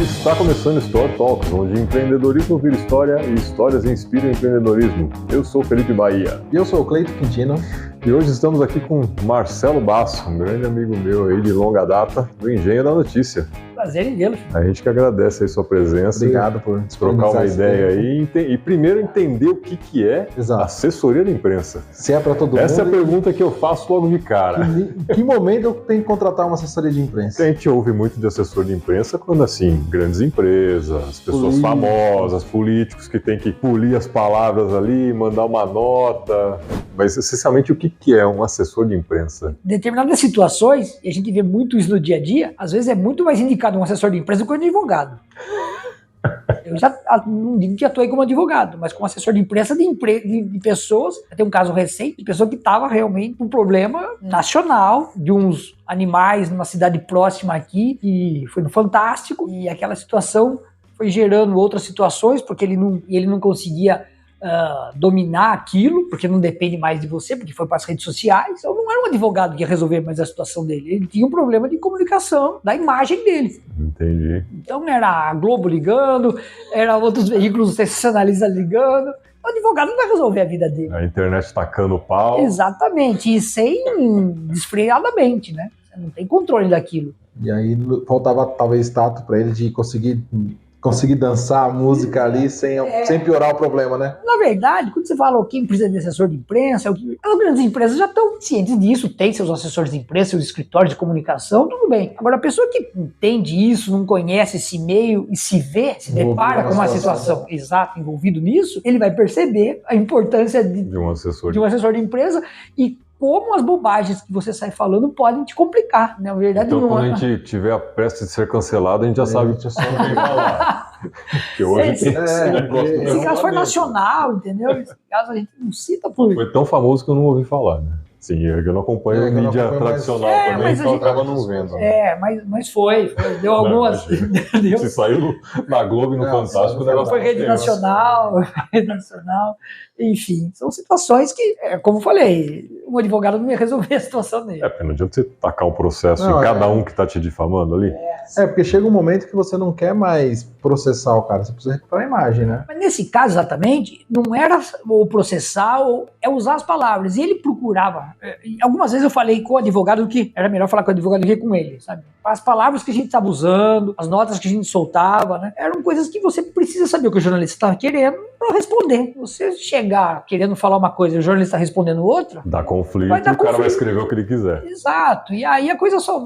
Está começando Story Talks, onde empreendedorismo vira história e histórias inspiram empreendedorismo. Eu sou Felipe Bahia. E eu sou o Cleito Quintino. E hoje estamos aqui com Marcelo Basso, um grande amigo meu aí de longa data, do Engenho da Notícia. Prazer em vê-lo. A gente que agradece aí sua presença. Obrigado por trocar uma ideia aí e primeiro entender o que é assessoria de imprensa. Se é para todo mundo. Essa é a pergunta que eu faço logo de cara. Em que momento eu tenho que contratar uma assessoria de imprensa? A gente ouve muito de assessor de imprensa quando, assim, grandes empresas, pessoas famosas, políticos que têm que polir as palavras ali, mandar uma nota. Mas, essencialmente, o que é um assessor de imprensa? Em determinadas situações, e a gente vê muito isso no dia a dia, às vezes é muito mais indicado um assessor de imprensa do que um advogado. Eu já não digo que atuei como advogado, mas como assessor de imprensa de pessoas. Tem um caso recente de pessoa que estava realmente com um problema nacional de uns animais numa cidade próxima aqui, que foi no Fantástico, e aquela situação foi gerando outras situações, porque ele não conseguia dominar aquilo, porque não depende mais de você, porque foi para as redes sociais. Então não era um advogado que ia resolver mais a situação dele, ele tinha um problema de comunicação da imagem dele. Entendi. Então era a Globo ligando, era outros veículos sensacionalistas ligando. O advogado não vai resolver a vida dele. A internet tacando o pau. Exatamente, e sem desfreadamente, né? Você não tem controle daquilo. E aí faltava talvez tato para ele de conseguir dançar a música ali sem piorar o problema, né? Na verdade, quando você fala quem precisa de assessor de imprensa, as grandes empresas já estão cientes disso, tem seus assessores de imprensa, seus escritórios de comunicação, tudo bem. Agora, a pessoa que entende isso, não conhece esse meio e se depara com uma situação exata, envolvido nisso, ele vai perceber a importância de um assessor de imprensa e como as bobagens que você sai falando podem te complicar, né? Na verdade, então, quando a gente tiver a pressa de ser cancelado, a gente já sabe o que falar. Porque hoje esse caso foi nacional, entendeu? Esse caso a gente não cita por... Foi tão famoso que eu não ouvi falar, né? Sim, eu não acompanho mídia tradicional também, então eu acaba não vendo. Né? Mas foi. Deu algumas... Se saiu na Globo e no Fantástico, o negócio foi rede nacional, enfim, são situações que, como eu falei, um advogado não ia resolver a situação dele. Porque não adianta você tacar um processo em cada um que está te difamando ali. Porque chega um momento que você não quer mais processar o cara, você precisa recuperar a imagem, né? Mas nesse caso, exatamente, não era o processar, é usar as palavras. E ele procurava. Algumas vezes eu falei com o advogado que era melhor falar com o advogado do que com ele, sabe? As palavras que a gente estava usando, as notas que a gente soltava, né? Eram coisas que você precisa saber o que o jornalista estava querendo para responder. Você chegar querendo falar uma coisa e o jornalista respondendo outra... Dá conflito e o cara vai escrever o que ele quiser. Exato. E aí a coisa só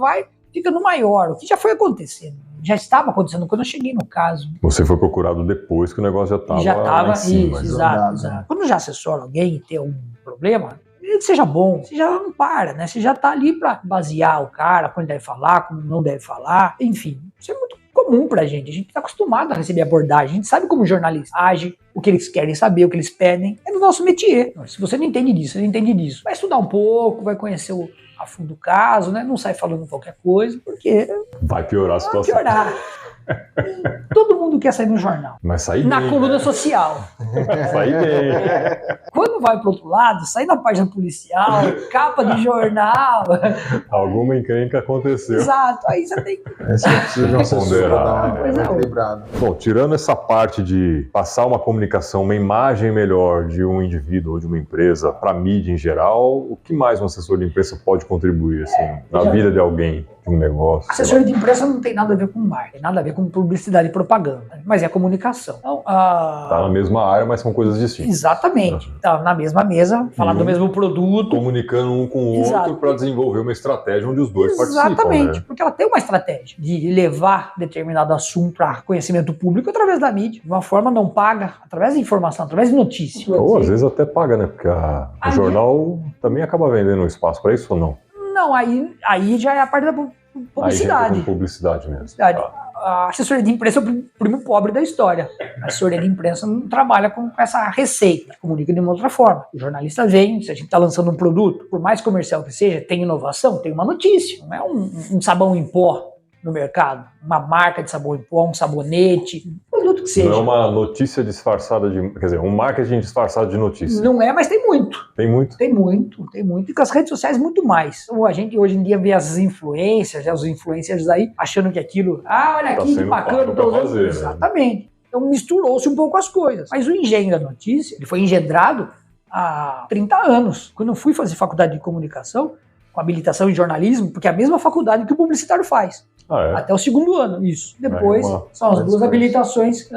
fica no maior, o que já foi acontecendo. Já estava acontecendo quando eu cheguei no caso. Você foi procurado depois que o negócio já estava lá em cima. Exato. Quando já assessora alguém e tem um problema, seja bom, você já não para, né? Você já tá ali para basear o cara, quando deve falar, como não deve falar, enfim. Isso é muito comum pra gente. A gente tá acostumado a receber abordagem, a gente sabe como o jornalista age, o que eles querem saber, o que eles pedem. É do nosso métier. Se você não entende disso, você não entende disso. Vai estudar um pouco, vai conhecer a fundo o caso, né? Não sai falando qualquer coisa, porque... vai piorar a situação. Vai piorar. Todo mundo quer sair no jornal. Mas sair na bem, coluna social. Sair bem. Quando vai pro outro lado, sai na página policial, capa de jornal. Alguma encrenca aconteceu. Exato. Aí você tem que... Você precisa de uma ponderar. Bom, tirando essa parte de passar uma comunicação, uma imagem melhor de um indivíduo ou de uma empresa para a mídia em geral, o que mais um assessor de imprensa pode contribuir assim, na vida de alguém, de um negócio? Assessor de imprensa não tem nada a ver com marketing, tem nada a ver com publicidade e propaganda, mas é comunicação. Então, tá na mesma área, mas são coisas distintas. Exatamente. Tá na mesma mesa, falar do mesmo produto. Comunicando um com o outro para desenvolver uma estratégia onde os dois participam. Exatamente, porque ela tem uma estratégia de levar determinado assunto para conhecimento público através da mídia, de uma forma não paga, através de informação, através de notícia. Ou às vezes até paga, né? Porque o jornal também acaba vendendo um espaço para isso ou não? Não, aí já é a parte da publicidade. Aí já é publicidade mesmo. A assessoria de imprensa é o primo pobre da história. A assessoria de imprensa não trabalha com essa receita, comunica de uma outra forma. O jornalista vem, se a gente está lançando um produto, por mais comercial que seja, tem inovação, tem uma notícia. Não é um sabão em pó no mercado, uma marca de sabão em pó, um sabonete. O produto que seja. Não é uma notícia disfarçada de... Quer dizer, um marketing disfarçado de notícia. Não é, mas tem muito. Tem muito? Tem muito. E com as redes sociais, muito mais. A gente hoje em dia vê as influências, os influencers aí, achando que aquilo... olha aqui, que bacana. Fazer, exatamente. Né? Então misturou-se um pouco as coisas. Mas o engenho da notícia, ele foi engendrado há 30 anos. Quando eu fui fazer faculdade de comunicação, com habilitação em jornalismo, porque é a mesma faculdade que o publicitário faz. Até o 2º ano, isso. Depois, são as 2 habilitações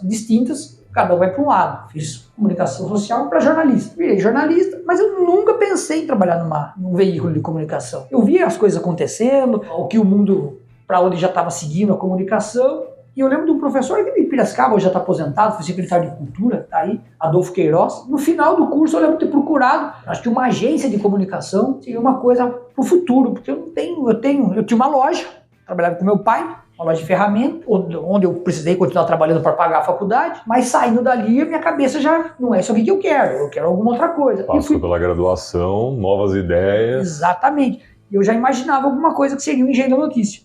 distintas, cada um vai para um lado. Fiz comunicação social para jornalista. Virei jornalista, mas eu nunca pensei em trabalhar num veículo de comunicação. Eu via as coisas acontecendo, o que o mundo, para onde já estava seguindo a comunicação. E eu lembro de um professor de Piracicaba, hoje já está aposentado, foi secretário de Cultura, tá aí, Adolfo Queiroz. No final do curso eu lembro de ter procurado, acho que uma agência de comunicação seria uma coisa para o futuro, porque eu tinha uma loja, trabalhava com meu pai, uma loja de ferramenta, onde eu precisei continuar trabalhando para pagar a faculdade, mas saindo dali a minha cabeça já não é isso aqui que eu quero alguma outra coisa. Passou pela graduação, novas ideias. Exatamente. E eu já imaginava alguma coisa que seria um engenho da notícia.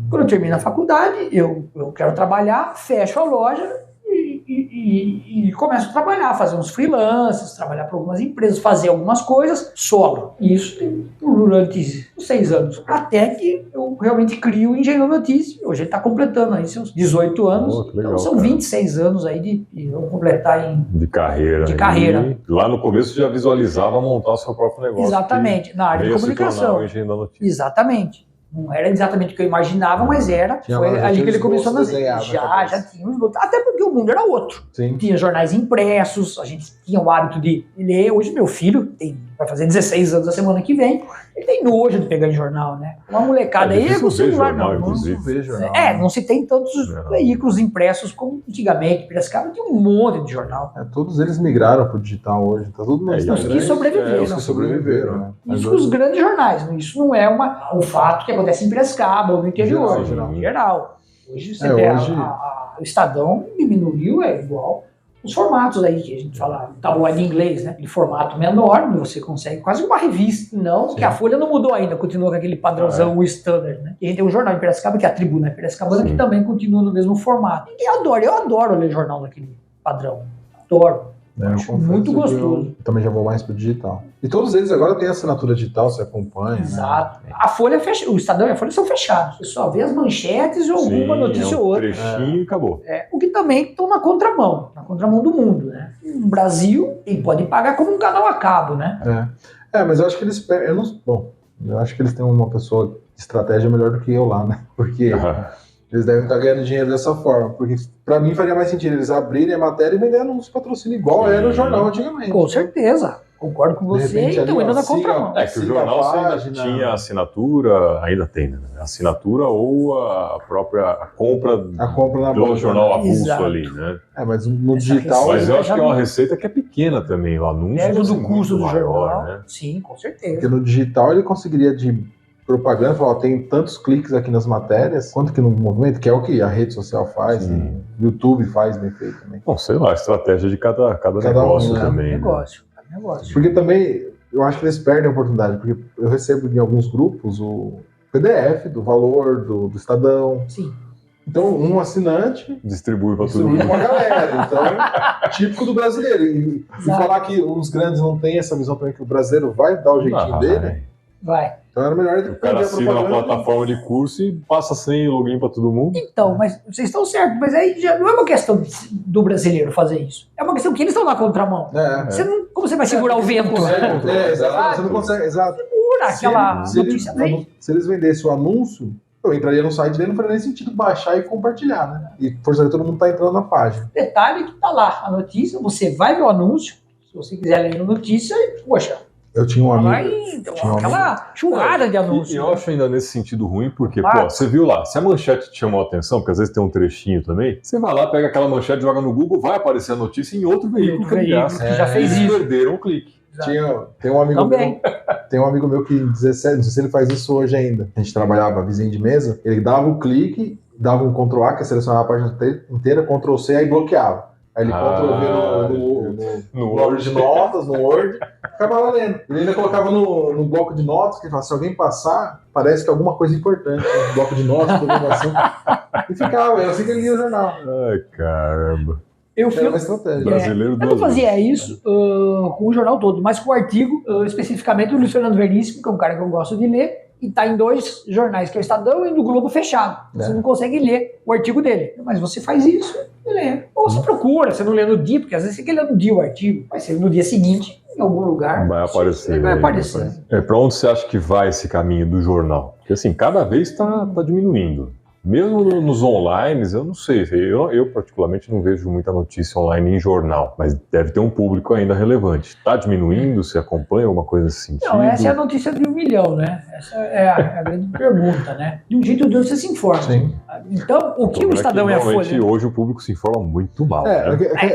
Quando eu termino a faculdade, eu quero trabalhar, fecho a loja e começo a trabalhar, fazer uns freelances, trabalhar para algumas empresas, fazer algumas coisas solo. Isso durante 6 anos. Até que eu realmente crio o Engenho da Notícia. Hoje ele está completando aí seus 18 anos. Legal, então são 26 anos aí vamos completar de carreira. De carreira. Lá no começo já visualizava montar o seu próprio negócio. Exatamente, na área de comunicação. O Engenho da Notícia. Exatamente. Não era exatamente o que eu imaginava, mas era. Foi ali que ele começou a nascer. Já tinha uns esboços. Até porque o mundo era outro. Sim. Tinha jornais impressos, a gente tinha o hábito de ler. Hoje meu filho vai fazer 16 anos a semana que vem. Ele tem nojo de pegar em jornal, né? Uma molecada aí é com o celular, não vê jornal. Não se tem tantos veículos impressos como antigamente. Piracicaba tinha um monte de jornal. Todos eles migraram para o digital hoje. Tá tudo no Instagram. E sobreviveram. Os que sobreviveram, né? Isso os grandes jornais. Isso não é um fato que acontece em Piracicaba ou no interior. Em geral. Hoje você vê o Estadão diminuiu, é igual os formatos aí que a gente fala, tabloide em inglês, né? Aquele formato menor, onde você consegue quase uma revista. Não, que a Folha não mudou ainda, continua com aquele padrãozão, o standard, né? E a gente tem um jornal em Piracicaba, que é a Tribuna Piracicabana, que também continua no mesmo formato. E eu adoro ler jornal daquele padrão. Adoro. Acho muito gostoso. Eu também já vou mais pro digital. E todos eles agora têm assinatura digital, você acompanha. Exato. Né? A Folha o Estadão e a Folha são fechados. Você só vê as manchetes ou alguma notícia ou outra. Trechinho e acabou. O que também estão na contramão do mundo, né? No Brasil, quem pode pagar como um canal a cabo, né? Mas eu acho que eles... eu acho que eles têm uma pessoa de estratégia melhor do que eu lá, né? Porque... Eles devem estar ganhando dinheiro dessa forma, porque para mim faria mais sentido eles abrirem a matéria e vender anúncio patrocínio igual era o jornal antigamente. Com certeza, concordo com você, então ainda na contramão. Que o jornal ainda tinha assinatura, ainda tem, né? Assinatura ou a própria compra do jornal avulso ali, né? Mas no digital... Mas eu acho que é uma receita que é pequena também, o anúncio é do custo do maior, jornal, né? Sim, com certeza. Porque no digital ele conseguiria propaganda, falar, tem tantos cliques aqui nas matérias, quanto que no movimento, que é o que a rede social faz, o YouTube faz bem feito também. Bom, sei lá, a estratégia de cada negócio também. Negócio. Porque também, eu acho que eles perdem a oportunidade, porque eu recebo em alguns grupos o PDF do Valor, do Estadão. Sim. Então, um assinante distribui para todo mundo. Distribui pra galera. Então, típico do brasileiro. E falar que os grandes não têm essa visão também, que o brasileiro vai dar o jeitinho dele. Vai. Então era melhor o cara assina uma plataforma de curso e passa sem login para todo mundo. Então, mas vocês estão certos, mas aí já não é uma questão do brasileiro fazer isso. É uma questão que eles estão na contramão. Como você vai segurar o vento? Você não consegue, exato. Segura aquela notícia. Se eles vendessem o anúncio, eu entraria no site dele, não faria nem sentido baixar e compartilhar, né? E forçaria todo mundo tá entrando na página. Detalhe que tá lá a notícia, você vai ver o anúncio, se você quiser ler a notícia, e, poxa, eu tinha um amigo. Aquela churrada de anúncios. E eu acho ainda nesse sentido ruim, porque, você viu lá, se a manchete te chamou a atenção, porque às vezes tem um trechinho também, você vai lá, pega aquela manchete, joga no Google, vai aparecer a notícia em outro veículo que já fez isso. Perderam o clique. Tem um amigo meu que 17, não sei se ele faz isso hoje ainda. A gente trabalhava vizinho de mesa, ele dava o clique, dava um Ctrl A, que selecionava a página inteira, Ctrl C, aí bloqueava. Aí ele Ctrl V no bloco de notas, no Word, ficava lendo. Ele ainda colocava no bloco de notas, que ele falava, se alguém passar, parece que é alguma coisa importante no bloco de notas, programação. E ficava, eu sei que ele lia o jornal. Ai, caramba. Era uma estratégia. Brasileiro Eu não duas fazia vezes. isso com o jornal todo, mas com o artigo, especificamente do Luiz Fernando Veríssimo, que é um cara que eu gosto de ler, e está em 2 jornais, que é o Estadão e no Globo fechado. Você não consegue ler o artigo dele. Mas você faz isso e lê. Ou você procura, você não lê no dia, porque às vezes você quer ler no dia o artigo, vai ser no dia seguinte, em algum lugar. Vai aparecer. Vai aparecer. Para onde você acha que vai esse caminho do jornal? Porque assim, cada vez está diminuindo. Mesmo nos online, eu não sei. Eu particularmente não vejo muita notícia online em jornal, mas deve ter um público ainda relevante. Está diminuindo? Você acompanha alguma coisa nesse sentido? Não, essa é a notícia de 1 milhão, né? Essa é a grande pergunta, né? De um jeito ou de outro você se informa. Sim. Então, o que o Estadão e a Folha... Hoje o público se informa muito mal, né?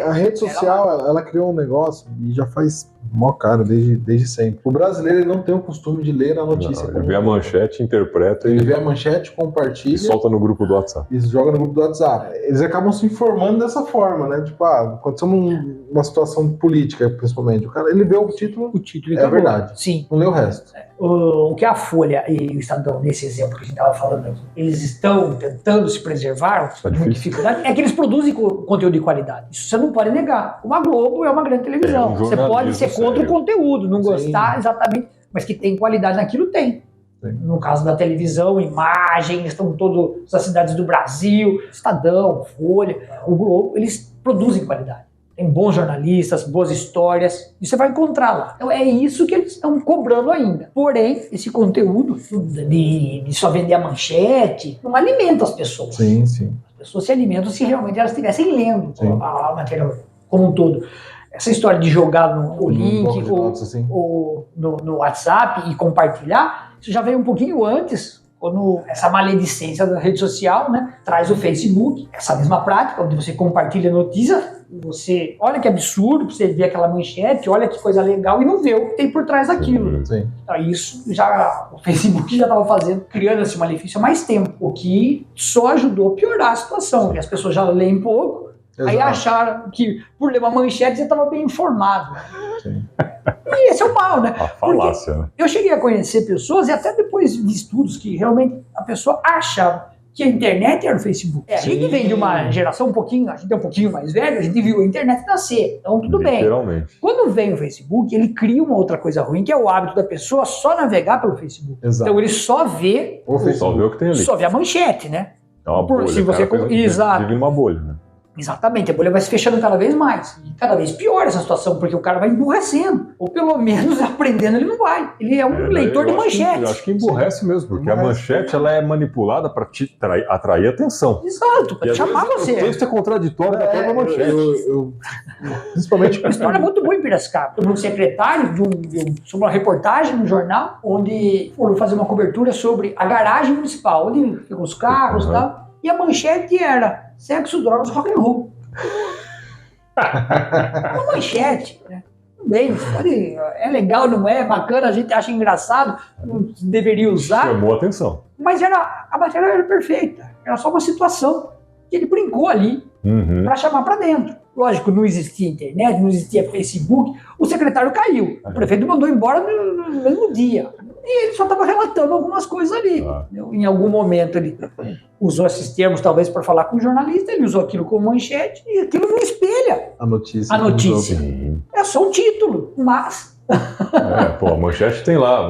A rede social, ela criou um negócio e já faz mó caro desde sempre. O brasileiro ele não tem o costume de ler a notícia. Ele vê a manchete, interpreta ele e... vê a manchete, compartilha... E solta no grupo do WhatsApp. E joga no grupo do WhatsApp. Eles acabam se informando dessa forma, né? Tipo, aconteceu uma situação política, principalmente. O cara, ele vê o título e é verdade. Sim. Não lê o resto. O que a Folha e o Estadão, nesse exemplo que a gente estava falando aqui, eles estão tentando se preservar, com dificuldade, é que eles produzem conteúdo de qualidade. Isso você não pode negar. Uma Globo é uma grande televisão. Você pode ser contra o conteúdo, não gostar exatamente, mas que tem qualidade naquilo, tem. No caso da televisão, imagens, estão todas as cidades do Brasil, Estadão, Folha, o Globo, eles produzem qualidade. Tem bons jornalistas, boas histórias, e você vai encontrar lá. Então é isso que eles estão cobrando ainda. Porém, esse conteúdo de só vender a manchete não alimenta as pessoas. Sim, sim. As pessoas se alimentam se realmente elas estivessem lendo a matéria como um todo. Essa história de jogar o link ou no WhatsApp e compartilhar, isso já veio um pouquinho antes, quando essa maledicência da rede social, né, traz o Facebook, essa mesma prática, onde você compartilha notícias, você olha que absurdo, você vê aquela manchete, olha que coisa legal e não vê o que tem por trás daquilo. Sim. Então, isso o Facebook já estava fazendo, criando esse malefício há mais tempo, o que só ajudou a piorar a situação, porque as pessoas já leem pouco. Exato. Aí acharam que por ler uma manchete você estava bem informado. Sim. E esse é o mal, né? A falácia, né? Eu cheguei a conhecer pessoas, e até depois de estudos, que realmente a pessoa achava que a internet era o Facebook. A gente vem de uma geração a gente é um pouquinho mais velho, a gente viu a internet nascer, então tudo bem. Quando vem o Facebook, ele cria uma outra coisa ruim, que é o hábito da pessoa só navegar pelo Facebook. Exato. Então ele só vê só vê o que tem ali. Só vê a manchete, né? É uma bolha. Se você vive numa bolha, né? Exatamente, a bolha vai se fechando cada vez mais. E cada vez pior essa situação, porque o cara vai emburrecendo. Ou pelo menos aprendendo ele não vai. Ele é um leitor de manchete. Eu acho que emburrece mesmo, porque a manchete ela é manipulada para te atrair atenção. Exato, para chamar você. O texto é contraditório da própria manchete. Principalmente... Uma história muito boa em Piracicaba. Eu fui secretário sobre uma reportagem no jornal, onde foram fazer uma cobertura sobre a garagem municipal, onde ficam os carros e tal. E a manchete era sexo, drogas, rock and roll. Uma manchete, né? Bem, é legal, não é? Bacana, a gente acha engraçado, não deveria usar. Chamou a atenção. Mas a matéria era perfeita. Era só uma situação que ele brincou ali para chamar para dentro. Lógico, não existia internet, não existia Facebook. O secretário caiu. O prefeito mandou embora no mesmo dia. E ele só estava relatando algumas coisas ali. Em algum momento ele usou esses termos, talvez, para falar com o jornalista. Ele usou aquilo como manchete e aquilo não espelha a notícia. É só um título, mas... A manchete tem lá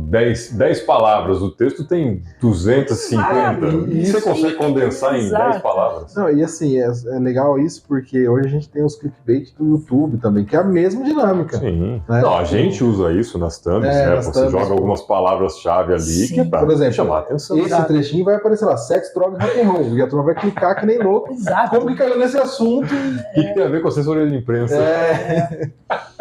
10 palavras, o texto tem 250. E você consegue condensar em 10 palavras? Não, e assim, é legal isso porque hoje a gente tem os clickbait do YouTube também, que é a mesma dinâmica. Sim. Né? Não, a gente usa isso nas thumbs, né? Você joga algumas palavras-chave ali que é pra, por exemplo, chamar a atenção. Esse trechinho vai aparecer lá, sexo, droga, rock and roll. E a turma vai clicar que nem louco. Exato. Como que caiu nesse assunto? O que tem a ver com assessoria de imprensa?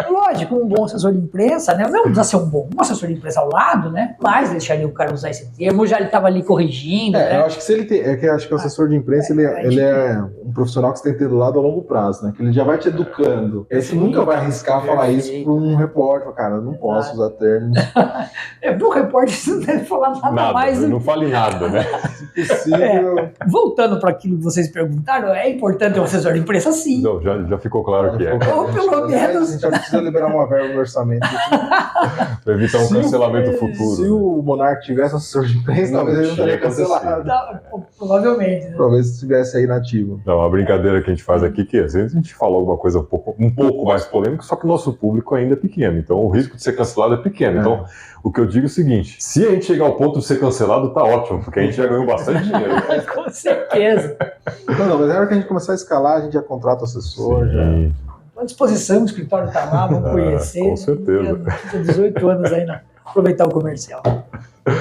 Lógico, um bom assessor de imprensa, né? Não precisa ser um assessor de imprensa ao lado, né? Mas deixaria o cara usar esse termo, já ele estava ali corrigindo. Né? Eu acho que se ele tem. Acho que o assessor de imprensa ele é um profissional que você tem que ter do lado a longo prazo, né? Que ele já vai te educando. Você nunca vai arriscar falar isso para um repórter. Cara, eu não posso usar termos. Pro repórter você não deve falar nada mais. Não fale nada, né? Se possível. Voltando para aquilo que vocês perguntaram, é importante um assessor de imprensa, sim. Não, já ficou claro que é. Ou pelo menos. A gente já precisa liberar liberar uma verba no orçamento. Pra evitar um cancelamento futuro. Se o Monark tivesse assessor de imprensa, talvez ele não teria cancelado. Provavelmente. Talvez estivesse aí nativo. É uma brincadeira que a gente faz aqui, que às vezes a gente fala alguma coisa um pouco mais polêmica, só que o nosso público ainda é pequeno. Então o risco de ser cancelado é pequeno. Então o que eu digo é o seguinte: se a gente chegar ao ponto de ser cancelado, tá ótimo, porque a gente já ganhou bastante dinheiro. Com certeza. Não, mas na hora que a gente começar a escalar, a gente já contrata o assessor. Já... À disposição, o escritório tá lá, vamos conhecer. Com certeza. Tem 18 anos aí, aproveitar o comercial.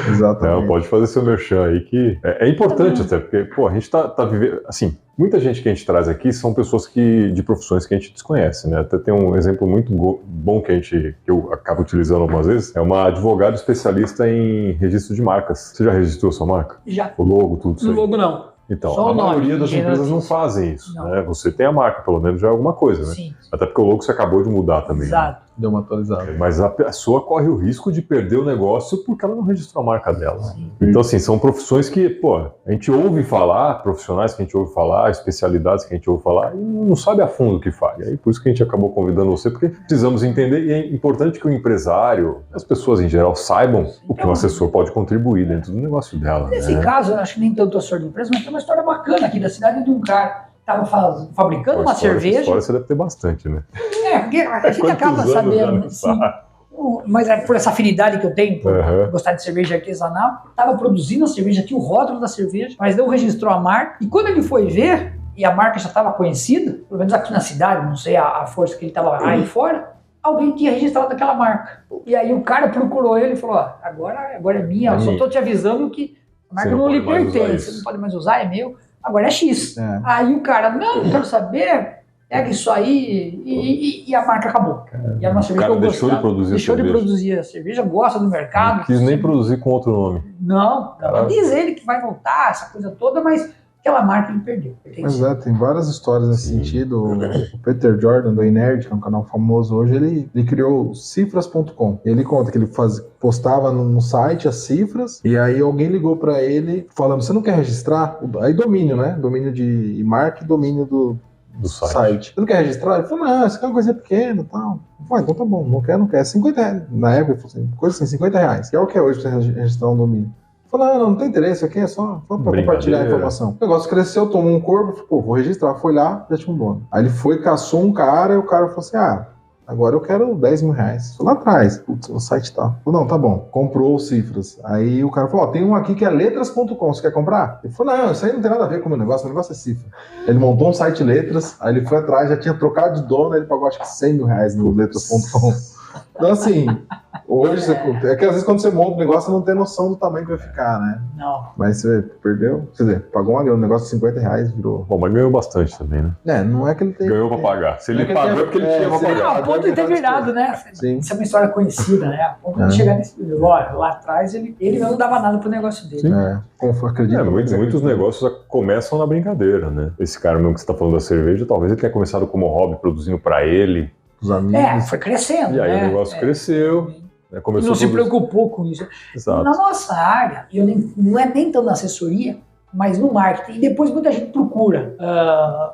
Exatamente. Não, pode fazer seu merchan aí, que é importante até, porque pô, a gente tá vivendo, assim, muita gente que a gente traz aqui são pessoas de profissões que a gente desconhece, né? Até tem um exemplo muito bom que eu acabo utilizando algumas vezes, é uma advogada especialista em registro de marcas. Você já registrou sua marca? Já. O logo, tudo isso aí? O logo não. Então, só a maioria das empresas não fazem isso, né? Você tem a marca, pelo menos já é alguma coisa, né? Sim. Até porque o logo você acabou de mudar também. Exato. Né? Deu uma atualizada. Mas a pessoa corre o risco de perder o negócio porque ela não registrou a marca dela. Sim. Então, assim, são profissões que, pô, a gente ouve falar, profissionais que a gente ouve falar, especialidades que a gente ouve falar, e não sabe a fundo o que faz. E aí, por isso que a gente acabou convidando você, porque precisamos entender, e é importante que o empresário, as pessoas em geral, saibam o que um assessor pode contribuir dentro do negócio dela. Nesse caso, eu acho que nem tanto assessor de empresa, mas tem uma história bacana aqui da cidade de um cara que estava fabricando uma cerveja. História você deve ter bastante, né? Porque a gente acaba sabendo, assim, mas é por essa afinidade que eu tenho, por gostar de cerveja artesanal, estava produzindo a cerveja, tinha o rótulo da cerveja, mas não registrou a marca, e quando ele foi ver, e a marca já estava conhecida, pelo menos aqui na cidade, não sei a força que ele estava aí fora, alguém tinha registrado aquela marca. E aí o cara procurou ele e falou, ó, agora é minha, eu só estou te avisando que a marca não lhe pertence, você não pode mais usar, é meu, agora é X. Aí o cara, não quero saber, pega isso aí e a marca acabou. E era uma cerveja que eu deixou de produzir deixou de produzir a cerveja, gosta do mercado. Não quis nem produzir com outro nome. Não, diz ele que vai voltar, essa coisa toda, mas aquela marca ele perdeu. Mas tem várias histórias nesse sentido. O Peter Jordan, do Nerd, que é um canal famoso hoje, ele criou cifras.com. Ele conta que ele postava no site as cifras, e aí alguém ligou pra ele falando, você não quer registrar? Aí domínio, né? Domínio de marca e domínio do site. Você não quer registrar? Ele falou, não, isso aqui é uma coisa pequena e tal. Eu falei, então tá bom, não quer. É 50 reais. Na época, ele falou assim, coisa assim, 50 reais. Que é o que é hoje pra você registrar um domínio. Falei, não tem interesse, aqui é só pra compartilhar a informação. O negócio cresceu, tomou um corpo, falei, pô, vou registrar. Foi lá, já tinha um dono. Aí ele foi, caçou um cara, e o cara falou assim, agora eu quero 10 mil reais. Foi lá atrás, putz, o site tá. Falei, não, tá bom. Comprou cifras. Aí o cara falou, tem um aqui que é letras.com, você quer comprar? Ele falou, não, isso aí não tem nada a ver com o meu negócio é cifra. Ele montou um site letras, aí ele foi atrás, já tinha trocado de dono, ele pagou acho que 100 mil reais no letras.com. Então, assim, hoje, é que às vezes quando você monta um negócio, você não tem noção do tamanho que vai ficar, né? Não. Mas você perdeu, quer dizer, pagou um negócio de 50 reais, virou... Bom, mas ganhou bastante também, né? Não é que ele tem... Ganhou pra pagar. Se ele pagou é porque ele tinha pra pagar. A ponto de ter virado, né? Sim. Isso é uma história conhecida, né? A ponto de chegar nesse... Olha, lá atrás, ele não dava nada pro negócio dele. Acredito. Muitos negócios começam na brincadeira, né? Esse cara mesmo que você tá falando da cerveja, talvez ele tenha começado como hobby, produzindo pra ele. Os amigos. Foi crescendo, e aí o negócio cresceu. E não se preocupou com isso. Exato. Na nossa área, não é nem tão na assessoria, mas no marketing. E depois muita gente procura.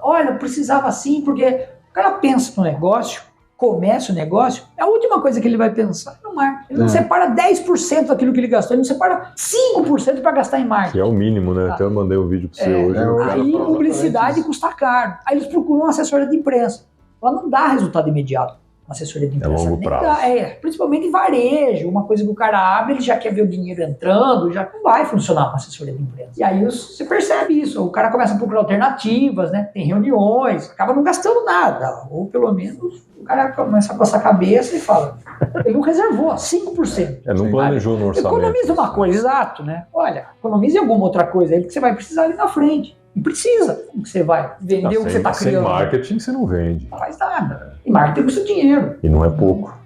Olha, precisava assim, porque o cara pensa no negócio, começa o negócio, a última coisa que ele vai pensar é no marketing. Ele não separa 10% daquilo que ele gastou, ele não separa 5% para gastar em marketing. Que é o mínimo, né? Até eu mandei um vídeo para você hoje. Aí publicidade custa caro. Aí eles procuram uma assessoria de imprensa. Ela não dá resultado imediato. Uma assessoria de imprensa. É longo prazo. Principalmente em varejo. Uma coisa que o cara abre, ele já quer ver o dinheiro entrando, já não vai funcionar uma assessoria de imprensa. E aí você percebe isso. O cara começa a procurar alternativas, né? Tem reuniões, acaba não gastando nada. Ou pelo menos o cara começa a coçar a cabeça e fala, ele não reservou 5%. Não planejou no orçamento. Economiza uma coisa, exato, né? Olha, economize alguma outra coisa aí que você vai precisar ali na frente. E precisa. Como que você vai vender o que você está criando? Sem marketing você não vende. Não faz nada. E marketing custa dinheiro. E não é pouco.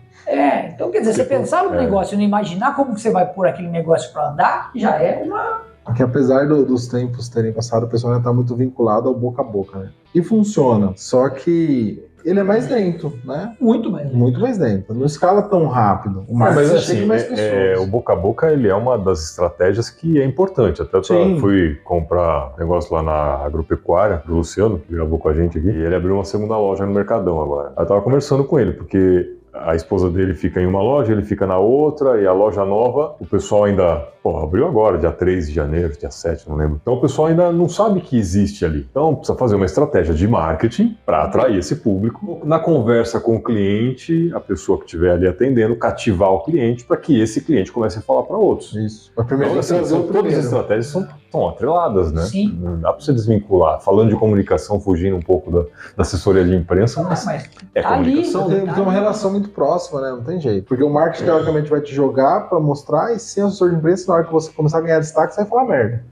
Então quer dizer, você pensar no negócio e não imaginar como que você vai pôr aquele negócio para andar, já é uma... Porque apesar dos tempos terem passado, o pessoal ainda está muito vinculado ao boca a boca, né? E funciona, só que ele é mais lento, né? Muito mais lento. Muito mais lento. Não escala tão rápido. Mas assim, mais pessoas. O boca a boca ele é uma das estratégias que é importante. Até eu fui comprar negócio lá na agropecuária do Luciano, que gravou com a gente aqui, e ele abriu uma segunda loja no Mercadão agora. Eu tava conversando com ele, porque a esposa dele fica em uma loja, ele fica na outra, e a loja nova, o pessoal ainda, abriu agora, dia 3 de janeiro, dia 7, não lembro. Então o pessoal ainda não sabe que existe ali. Então precisa fazer uma estratégia de marketing para atrair esse público. Na conversa com o cliente, a pessoa que estiver ali atendendo, cativar o cliente para que esse cliente comece a falar para outros. Isso. A primeira então, todas as estratégias são atreladas, né? Sim. Não dá para você desvincular. Falando de comunicação, fugindo um pouco da assessoria de imprensa, mas é comunicação. Tem uma relação muito próxima, né? Não tem jeito. Porque o marketing, teoricamente, vai te jogar para mostrar, e sem assessor de imprensa, na hora que você começar a ganhar destaque, você vai falar merda.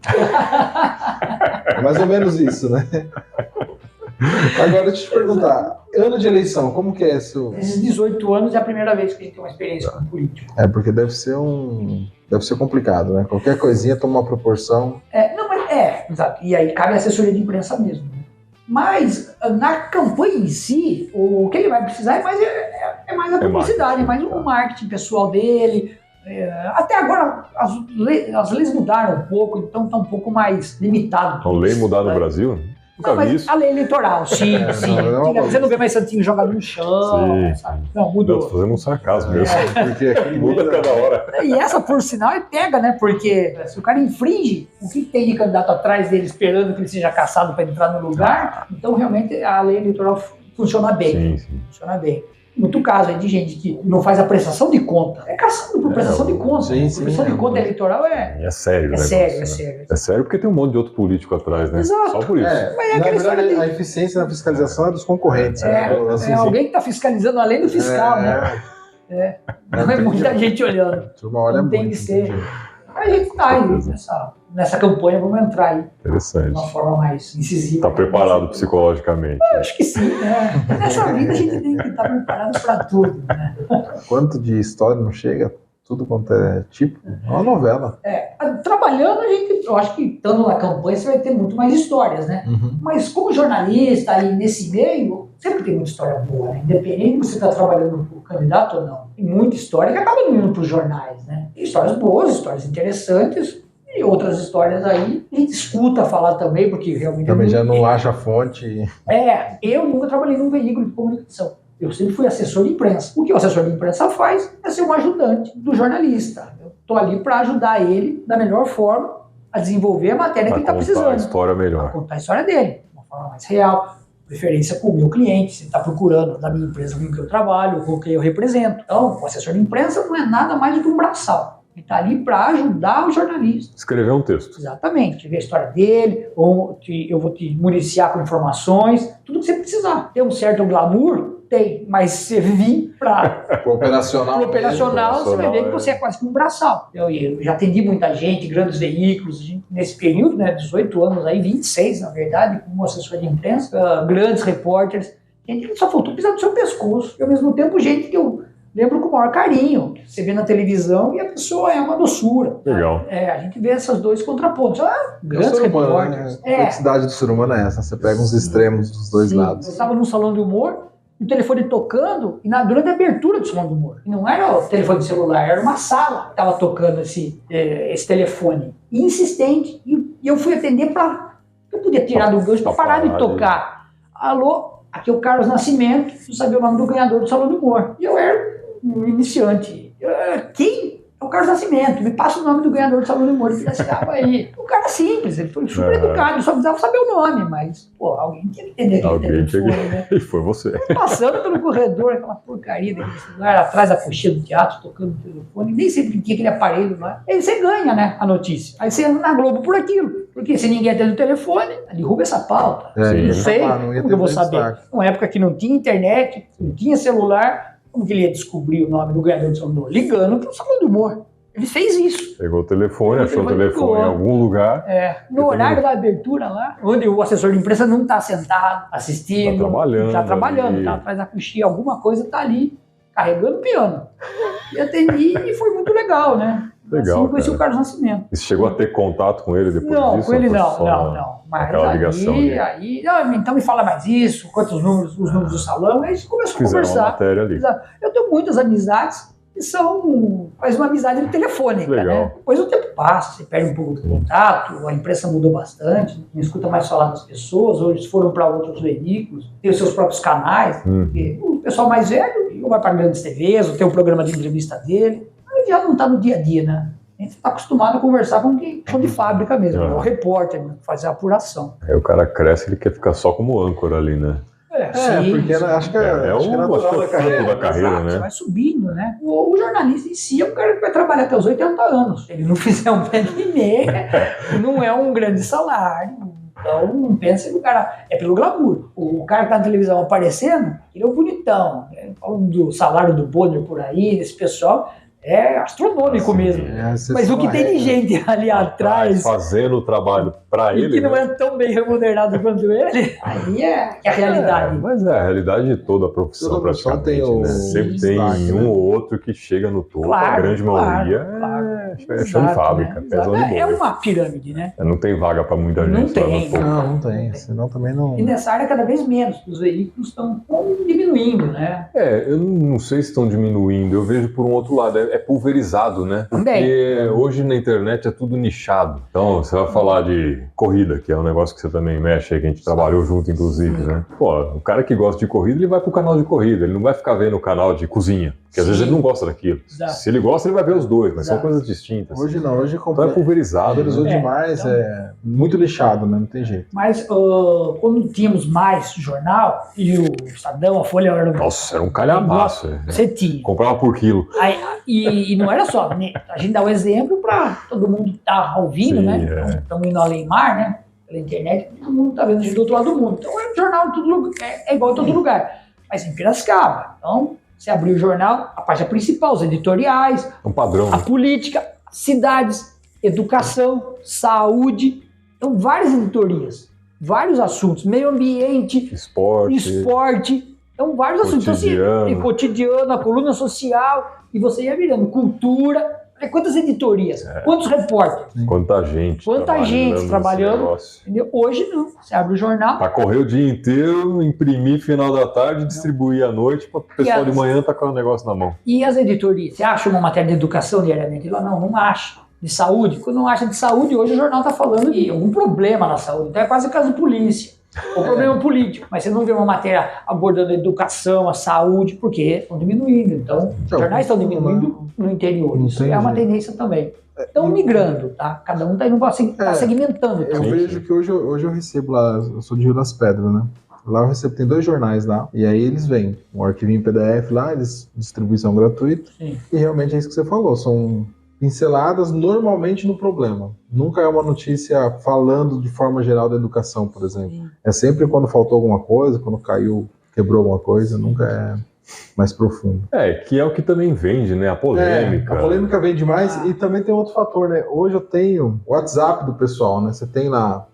É mais ou menos isso, né? Agora, deixa eu te perguntar, ano de eleição, como que é isso? Esses 18 anos é a primeira vez que a gente tem uma experiência com político. Porque deve ser complicado, né? Qualquer coisinha toma uma proporção. Exato. E aí cabe a assessoria de imprensa mesmo. Né? Mas na campanha em si, o que ele vai precisar é mais a publicidade, é mais o marketing pessoal dele. Até agora as leis mudaram um pouco, então está um pouco mais limitado. A lei mudar no Brasil? Nunca vi isso. A lei eleitoral, sim. Você não vê mais santinho jogado no chão. Sabe? Não, mudou. Nós fazemos um sarcasmo mesmo. Porque muda cada hora. E essa, por sinal, é pega, né? Porque se o cara infringe, o que tem de candidato atrás dele esperando que ele seja caçado para entrar no lugar? Então, realmente, a lei eleitoral funciona bem. Sim. Funciona bem. Muito caso aí de gente que não faz a prestação de conta. É caçado por prestação de conta. Prestação de conta eleitoral é sério, né? É sério porque tem um monte de outro político atrás, né? Exato. Só por isso. Mas na verdade, a eficiência na fiscalização é dos concorrentes. Alguém que está fiscalizando além do fiscal, né? Não é muita gente olhando. Não tem que ser. A gente está aí nessa campanha, vamos entrar aí. Interessante. De uma forma mais incisiva. Está preparado psicologicamente? Eu acho que sim, né? Nessa vida a gente tem que estar preparado para tudo, né? Quanto de história não chega? Tudo quanto é tipo? É uma novela. Trabalhando, eu acho que estando na campanha você vai ter muito mais histórias, né? Uhum. Mas como jornalista aí nesse meio, sempre tem muita história boa, né? Independente de você estar trabalhando com o candidato ou não. Tem muita história que acaba não indo para os jornais, né? Tem histórias boas, histórias interessantes e outras histórias aí a gente escuta falar também, porque realmente... Também já não acha a fonte. Eu nunca trabalhei num veículo de comunicação. Eu sempre fui assessor de imprensa. O que o assessor de imprensa faz é ser um ajudante do jornalista. Eu estou ali para ajudar ele da melhor forma a desenvolver a matéria que ele está precisando. Contar a história melhor. Contar a história dele, de uma forma mais real. Preferência com o meu cliente, se ele está procurando da minha empresa com que eu trabalho, com quem eu represento. Então, o assessor de imprensa não é nada mais do que um braçal. Ele está ali para ajudar o jornalista. Escrever um texto. Exatamente. Ver a história dele, ou eu vou te municiar com informações, tudo que você precisar. Tem um certo glamour? Tem, mas se vir para o operacional, você vai ver que você é quase como um braçal. Eu já atendi muita gente, grandes veículos, nesse período, né, 18 anos, aí 26, na verdade, como assessor de imprensa, grandes repórteres, gente que só faltou pisar no seu pescoço. E ao mesmo tempo, gente que eu lembro com o maior carinho. Você vê na televisão e a pessoa é uma doçura. Legal. A gente vê esses dois contrapontos. Grandes repórteres. A complexidade do ser humano é essa, você pega uns extremos dos dois lados. Eu estava num salão de humor, o telefone tocando, e durante a abertura do salão do humor. E não era o telefone de celular, era uma sala que estava tocando esse telefone. E insistente. E eu fui atender para... Eu podia tirar do gancho para parar de tocar. Alô, aqui é o Carlos Nascimento, eu sabia o nome do ganhador do salão do humor. E eu era um iniciante. Quem? É o Carlos Nascimento. Me passa o nome do ganhador do salão do humor. Ele estava aí. O cara simples, ele foi super educado, eu só precisava saber o nome, mas, alguém tinha que entender aquele telefone, né? E foi você. Passando pelo corredor, aquela porcaria daquele celular, atrás da coxinha do teatro, tocando o telefone, nem sempre tinha aquele aparelho lá. Aí você ganha, né, a notícia. Aí você anda na Globo por aquilo. Porque se ninguém atende o telefone, derruba essa pauta. Não sei como eu vou saber. Numa época que não tinha internet, não tinha celular, como que ele ia descobrir o nome do ganhador do salão do humor? Ligando para o salão do humor. Ele fez isso. Pegou o telefone, achou o telefone em algum lugar. No horário da abertura lá, onde o assessor de imprensa não está sentado, assistindo. Está trabalhando, está atrás da coxinha, alguma coisa está ali, carregando o piano. E atendi e foi muito legal, né? Legal, assim conheci o Carlos Nascimento. E você chegou a ter contato com ele depois disso? Não, com ele não. Mas então me fala mais isso, quantos números, os números do salão, aí a gente começou a conversar. Uma matéria ali. Eu tenho muitas amizades e faz uma amizade telefônica, Legal. né? Depois o tempo passa, você perde um pouco do contato, a imprensa mudou bastante, não escuta mais falar das pessoas, hoje eles foram para outros veículos, tem os seus próprios canais, porque o pessoal mais velho ou vai para grandes TVs, ou tem um programa de entrevista dele, aí já não está no dia a dia, né? A gente está acostumado a conversar com quem de fábrica mesmo, o repórter, né? Fazer a apuração. Aí o cara cresce, ele quer ficar só como âncora ali, né? Sim, porque acho que é natural da carreira. Da carreira, exato, né? você vai subindo, né? O jornalista em si é um cara que vai trabalhar até os 80 anos. Se ele não fizer um pé de meia, não é um grande salário. Então, não pensa que o cara é pelo glamour. O cara que tá na televisão aparecendo, ele é o bonitão. Falando do salário do Bonner por aí, desse pessoal, é astronômico mesmo. Mas o que tem de gente ali atrás, fazendo o trabalho para e ele, que não né? é tão bem remunerado quanto ele, aí é a realidade. Mas é a realidade de toda a profissão, Toda profissão praticamente, tem né? Sempre tem destaque, um né? ou outro que chega no topo, Claro, a grande maioria claro. é chão de fábrica, né? pesa no É bolso. uma pirâmide, né? Não tem vaga para muita Não gente lá tem, no topo. Não tem. Senão também não. E nessa área cada vez menos, os veículos estão diminuindo, né? Eu não sei se estão diminuindo, eu vejo por um outro lado, é pulverizado, né? Também. Porque hoje na internet é tudo nichado. Então, você vai falar de corrida, que é um negócio que você também mexe aí, que a gente trabalhou junto, inclusive, né? Pô, o cara que gosta de corrida, ele vai pro canal de corrida, ele não vai ficar vendo o canal de cozinha, porque às vezes ele não gosta daquilo. Exato. Se ele gosta, ele vai ver os dois, mas são Exato. coisas distintas. Hoje não, hoje Então é pulverizado. pulverizou Né? demais, então- é muito lixado, né? Não tem jeito. Mas quando tínhamos mais jornal, e o Estadão, a Folha era Nossa, era um calhamaço. você tinha. Comprava por quilo. Aí, e não era só, né? A gente dá o exemplo para todo mundo estar ouvindo, Sim, né? é. Estamos indo além mar, né? Pela internet, todo mundo está vendo a gente do outro lado do mundo. Então é um jornal em todo lugar, é igual em todo lugar. Mas em Piracicaba. Então, você abriu o jornal, a página principal, os editoriais, É um padrão. a Né? política, cidades, educação, saúde. Então, várias editorias, vários assuntos, meio ambiente, esporte. Então, vários assuntos. Então, assim, tem cotidiano, a coluna social, e você ia virando cultura. Quantas editorias? Quantos repórteres? Quanta gente. Trabalhando. Entendeu? Hoje não. Você abre o jornal. Para correr o dia inteiro, imprimir final da tarde, distribuir à noite, para o pessoal de manhã tá com o negócio na mão. E as editorias? Você acha uma matéria de educação diariamente? Lá não acha. De saúde? Quando não acha de saúde, hoje o jornal está falando de algum problema na saúde. Então é quase caso de polícia. Ou problema político. Mas você não vê uma matéria abordando a educação, a saúde, porque estão diminuindo. Então, os jornais estão diminuindo no interior. Isso é uma tendência também. Estão migrando, tá? Cada um está indo segmentando. Eu vejo que hoje eu recebo lá, eu sou de Rio das Pedras, né? Lá eu recebo, tem 2 jornais lá, e aí eles vêm, um arquivinho em PDF lá, eles distribuição gratuita, e realmente é isso que você falou, são pinceladas normalmente no problema. Nunca é uma notícia falando de forma geral da educação, por exemplo. Sim. É sempre quando faltou alguma coisa, quando caiu, quebrou alguma coisa, nunca é mais profundo. Que é o que também vende, né? A polêmica. A polêmica vende mais e também tem outro fator, né? Hoje eu tenho o WhatsApp do pessoal, né? Você tem lá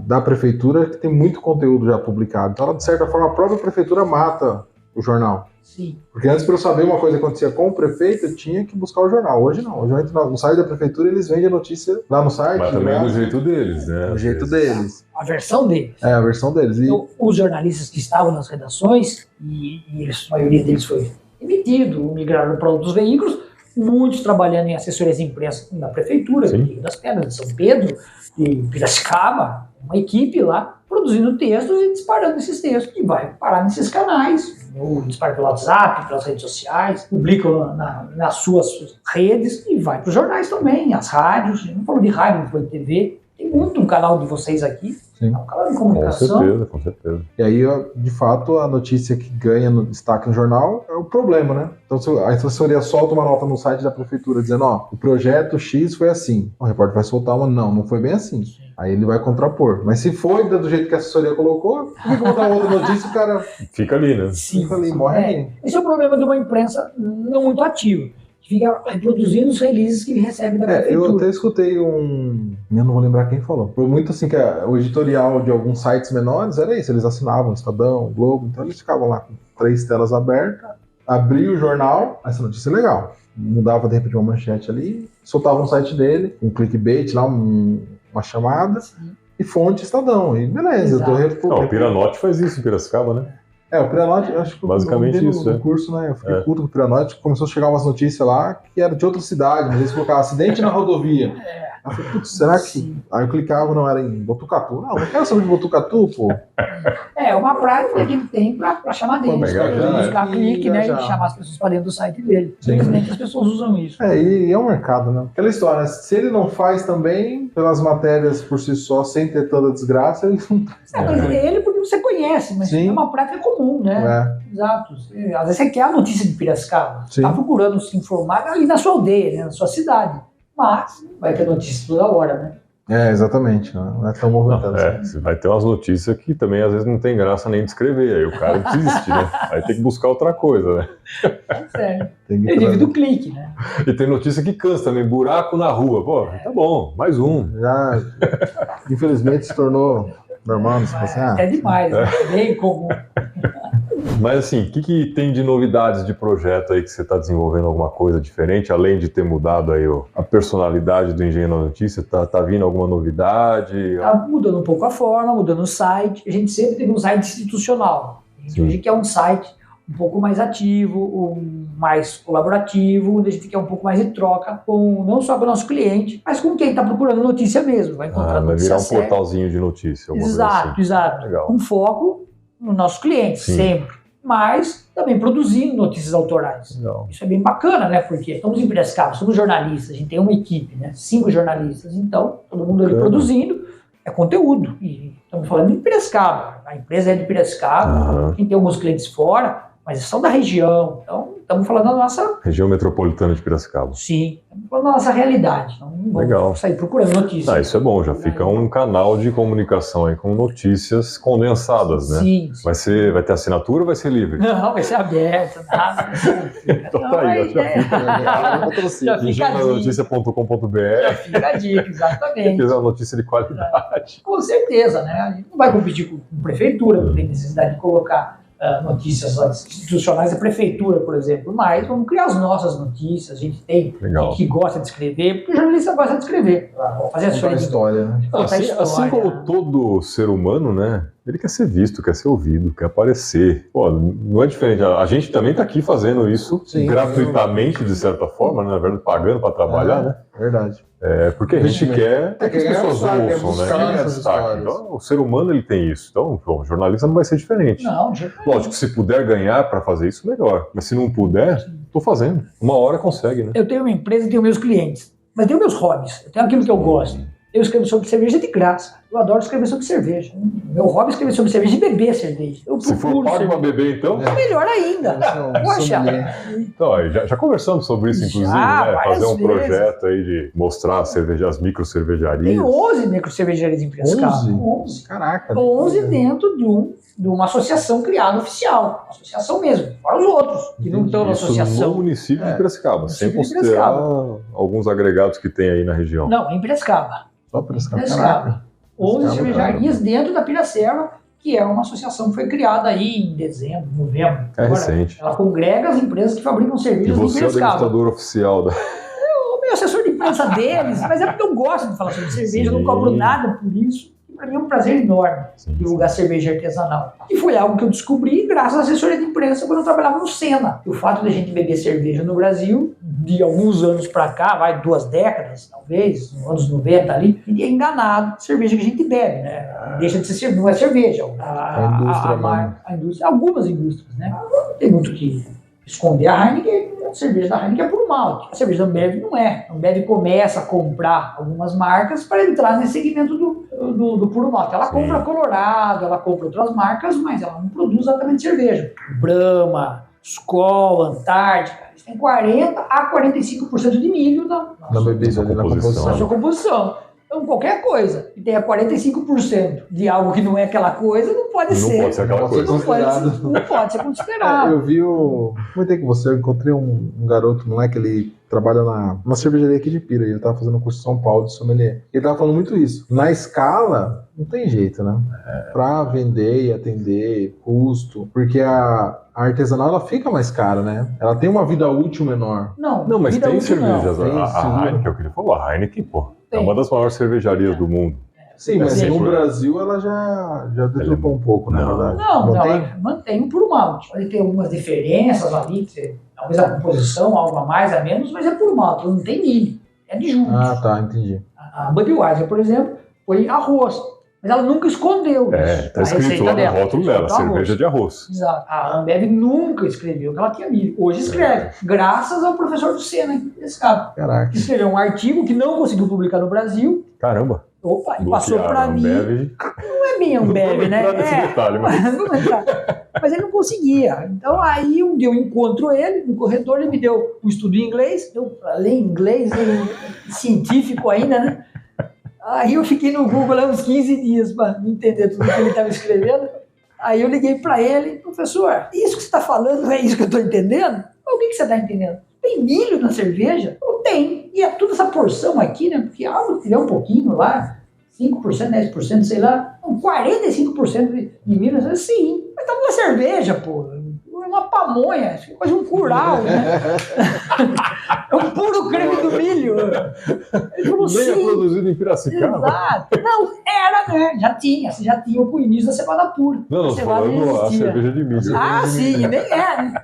da prefeitura que tem muito conteúdo já publicado. Então, de certa forma, a própria prefeitura mata o jornal. Sim. Porque antes, para eu saber uma coisa que acontecia com o prefeito, eu tinha que buscar o jornal. Hoje não. Hoje eu entro no site da prefeitura e eles vendem a notícia lá no site. Mas também do jeito deles, né? Do jeito deles. A versão deles. A versão deles. Então, os jornalistas que estavam nas redações, e a maioria deles foi emitido, migraram para outros veículos, muitos trabalhando em assessorias de imprensa da prefeitura, de Rio das Pedras, de São Pedro, de Piracicaba, uma equipe lá, produzindo textos e disparando esses textos, que vai parar nesses canais, ou dispara pelo WhatsApp, pelas redes sociais, publicam nas suas redes e vai para os jornais também, as rádios, não falou de rádio, não foi de TV, tem muito um canal de vocês aqui, Sim. É um canal de comunicação. Com certeza. E aí, de fato, a notícia que ganha no destaque no jornal é o problema, né? Então, a assessoria solta uma nota no site da prefeitura dizendo, o projeto X foi assim. O repórter vai soltar uma, não foi bem assim. Sim. Aí ele vai contrapor. Mas se foi do jeito que a assessoria colocou, tem que botar outra notícia, o cara... Fica ali, né? Sim. Fica ali, morre ali. Esse é o problema de uma imprensa não muito ativa. Fica reproduzindo os releases que ele recebe da prefeitura. Eu até escutei eu não vou lembrar quem falou. Foi muito assim que o editorial de alguns sites menores era isso, eles assinavam Estadão, Globo, então eles ficavam lá com 3 telas abertas, abria o jornal, essa notícia é legal, mudava de repente uma manchete ali, soltava no site dele, um clickbait lá, uma chamada, e fonte Estadão, e beleza. O Piranote faz isso em Piracicaba, né? O Piranote, acho que basicamente eu isso, no curso, né? Eu fiquei puto com o Piranote, começou a chegar umas notícias lá que era de outra cidade, mas eles colocavam acidente na rodovia. Aí eu falei, putz, será que... Sim. Aí eu clicava, não, era em Botucatu. Não quero saber de Botucatu, pô. É uma prática que ele tem para chamar dele, pegar buscar clique, né? E chamar as pessoas para dentro do site dele. Simplesmente as pessoas usam isso. E é um mercado, né? Aquela história, né? Se ele não faz também, pelas matérias por si só, sem ter toda a desgraça, ele não... Mas ele porque você conhece, mas Sim. é uma prática comum, né? Exato. Às vezes você quer a notícia de Piracicaba, está procurando se informar ali na sua aldeia, né? Na sua cidade. Mas vai ter notícia toda hora, né? Exatamente. Não é tão movimentado. Você vai ter umas notícias que também às vezes não tem graça nem de escrever, aí o cara desiste, né? Aí tem que buscar outra coisa, né? Sério. Ele vive do clique, né? E tem notícia que cansa também, buraco na rua. Pô, tá bom, mais um. Já, infelizmente, se tornou normal. É demais, né? Bem comum. Mas assim, o que tem de novidades de projeto aí que você está desenvolvendo alguma coisa diferente, além de ter mudado aí a personalidade do Engenheiro da Notícia? Tá vindo alguma novidade? Tá mudando um pouco a forma, mudando o site. A gente sempre teve um site institucional. A gente hoje quer um site um pouco mais ativo, mais colaborativo, onde a gente quer um pouco mais de troca, não só com o nosso cliente, mas com quem está procurando notícia mesmo. Vai encontrar notícia vai virar um portalzinho de notícia. Exato. Legal. Um foco no nosso cliente, sempre. Mas também produzindo notícias autorais. Legal. Isso é bem bacana, né? Porque estamos em Piracicaba, somos jornalistas, a gente tem uma equipe, né? 5 jornalistas, então todo mundo ali produzindo é conteúdo. E estamos falando de Piracicaba, a empresa é de Piracicaba, a gente tem alguns clientes fora, mas são da região, então estamos falando da nossa... Região metropolitana de Piracicaba. Sim, estamos falando da nossa realidade, não vamos sair procurando notícias. Isso é bom, já fica um canal de comunicação aí com notícias condensadas, né? Sim. Vai ter assinatura ou vai ser livre? Não, vai ser aberto, nada. Então tá aí, já fica engenhonoticia.com.br. Já fica a dica, exatamente. Fiz uma notícia de qualidade. Com certeza, né? A gente não vai competir com prefeitura, não tem necessidade de colocar notícias institucionais da prefeitura, por exemplo, mas vamos criar as nossas notícias. A gente tem que gosta de escrever, porque o jornalista gosta de escrever. Vamos fazer a história, né? Assim como todo ser humano, né? Ele quer ser visto, quer ser ouvido, quer aparecer. Pô, não é diferente. A gente também está aqui fazendo isso gratuitamente, de certa forma, né? Na verdade, pagando para trabalhar, né? Verdade. Porque a gente quer que as pessoas ouçam, né? Então, o ser humano ele tem isso. Então, o jornalista não vai ser diferente. Não, lógico, se puder ganhar para fazer isso, melhor. Mas se não puder, estou fazendo. Uma hora consegue, né? Eu tenho uma empresa e tenho meus clientes. Mas tenho meus hobbies. Eu tenho aquilo que eu gosto. Eu escrevo sobre cerveja de graça. Eu adoro escrever sobre cerveja. Meu hobby é escrever sobre cerveja e beber cerveja. Se for pago para beber, então? É melhor ainda. Poxa. Então, já conversamos sobre isso, inclusive, né? Fazer um projeto aí de mostrar as micro cervejarias. Tem 11 micro cervejarias em Piracicaba. 11? Caraca. 11 dentro de uma associação criada oficial. Uma associação mesmo. Para os outros que não estão na associação. No município de Piracicaba, sem considerar alguns agregados que tem aí na região. Não, em Piracicaba. Só Piracicaba. 11 cervejarias dentro da Piracema, que é uma associação que foi criada aí em dezembro, novembro. É recente. Ela congrega as empresas que fabricam cervejas em Piracicaba. E você é o degustador oficial da... Eu sou assessor de imprensa deles, mas é porque eu gosto de falar sobre cerveja, eu não cobro nada por isso. Para mim é um prazer enorme divulgar cerveja artesanal. E foi algo que eu descobri graças à assessoria de imprensa quando eu trabalhava no Sena. O fato de a gente beber cerveja no Brasil, de alguns anos para cá, 2 décadas, talvez, nos anos 90 ali, e é enganado a cerveja que a gente bebe, né? Deixa de ser não é cerveja. A indústria, algumas indústrias, né? Tem muito que esconder. A Heineken, a cerveja da Heineken é puro malte. A cerveja da Ambev não é. A Ambev começa a comprar algumas marcas para entrar nesse segmento do puro malte. Ela compra Colorado, ela compra outras marcas, mas ela não produz exatamente cerveja. Brahma, Skol, Antártica, eles têm 40% a 45% de milho na sua composição. Então, qualquer coisa que tenha 45% de algo que não é aquela coisa, não pode ser. Não pode ser aquela coisa. Não pode ser considerado. Eu vi comentei com você, eu encontrei um garoto, não é que ele trabalha numa cervejaria aqui de Pira, e ele tava fazendo um curso em São Paulo de sommelier. Ele tava falando muito isso. Na escala, não tem jeito, né? Pra vender e atender, custo, porque a artesanal, ela fica mais cara, né? Ela tem uma vida útil menor. Não, mas tem cervejas. A Heineken, é o que ele falou, a Heineken, pô, é uma das maiores cervejarias do mundo. Sim, mas Assim, no Brasil ela já deturpou um pouco, na verdade. Não, ela mantém por mal. Pode ter algumas diferenças ali, talvez a composição, algo a mais, a menos, mas é por mal, não tem milho, é de juntos. Ah, tá, entendi. A Budweiser, por exemplo, foi arroz, mas ela nunca escondeu isso, tá a escrito receita lá no dela. rótulo dela, cerveja de arroz. Exato. A Ambev nunca escreveu que ela tinha milho. Hoje escreve, graças ao professor do Sena, esse cara, Caraca. que escreveu um artigo que não conseguiu publicar no Brasil. Caramba. Opa, e passou para mim. Não é bem Ambev, né? Detalhe, mas... Não entrar. Mas ele não conseguia. Então aí um dia eu encontro ele no corredor, ele me deu um estudo em inglês, eu falei inglês, científico ainda, né? Aí eu fiquei no Google uns 15 dias para entender tudo que ele estava escrevendo. Aí eu liguei para ele, professor, isso que você está falando é isso que eu estou entendendo? O que você está entendendo? Tem milho na cerveja? Não tem. E é toda essa porção aqui, né? Porque tiver um pouquinho lá, 5%, 10%, sei lá, 45% de milho, sim. Mas tá numa cerveja, pô. É uma pamonha, quase um curau, né? É um puro creme do milho. Ele falou, nem é produzido em Piracicaba. Exato. Não, era, né? Já tinha o início da cevada pura. Não, falando a cerveja de milho. Ah, sim, nem é, né?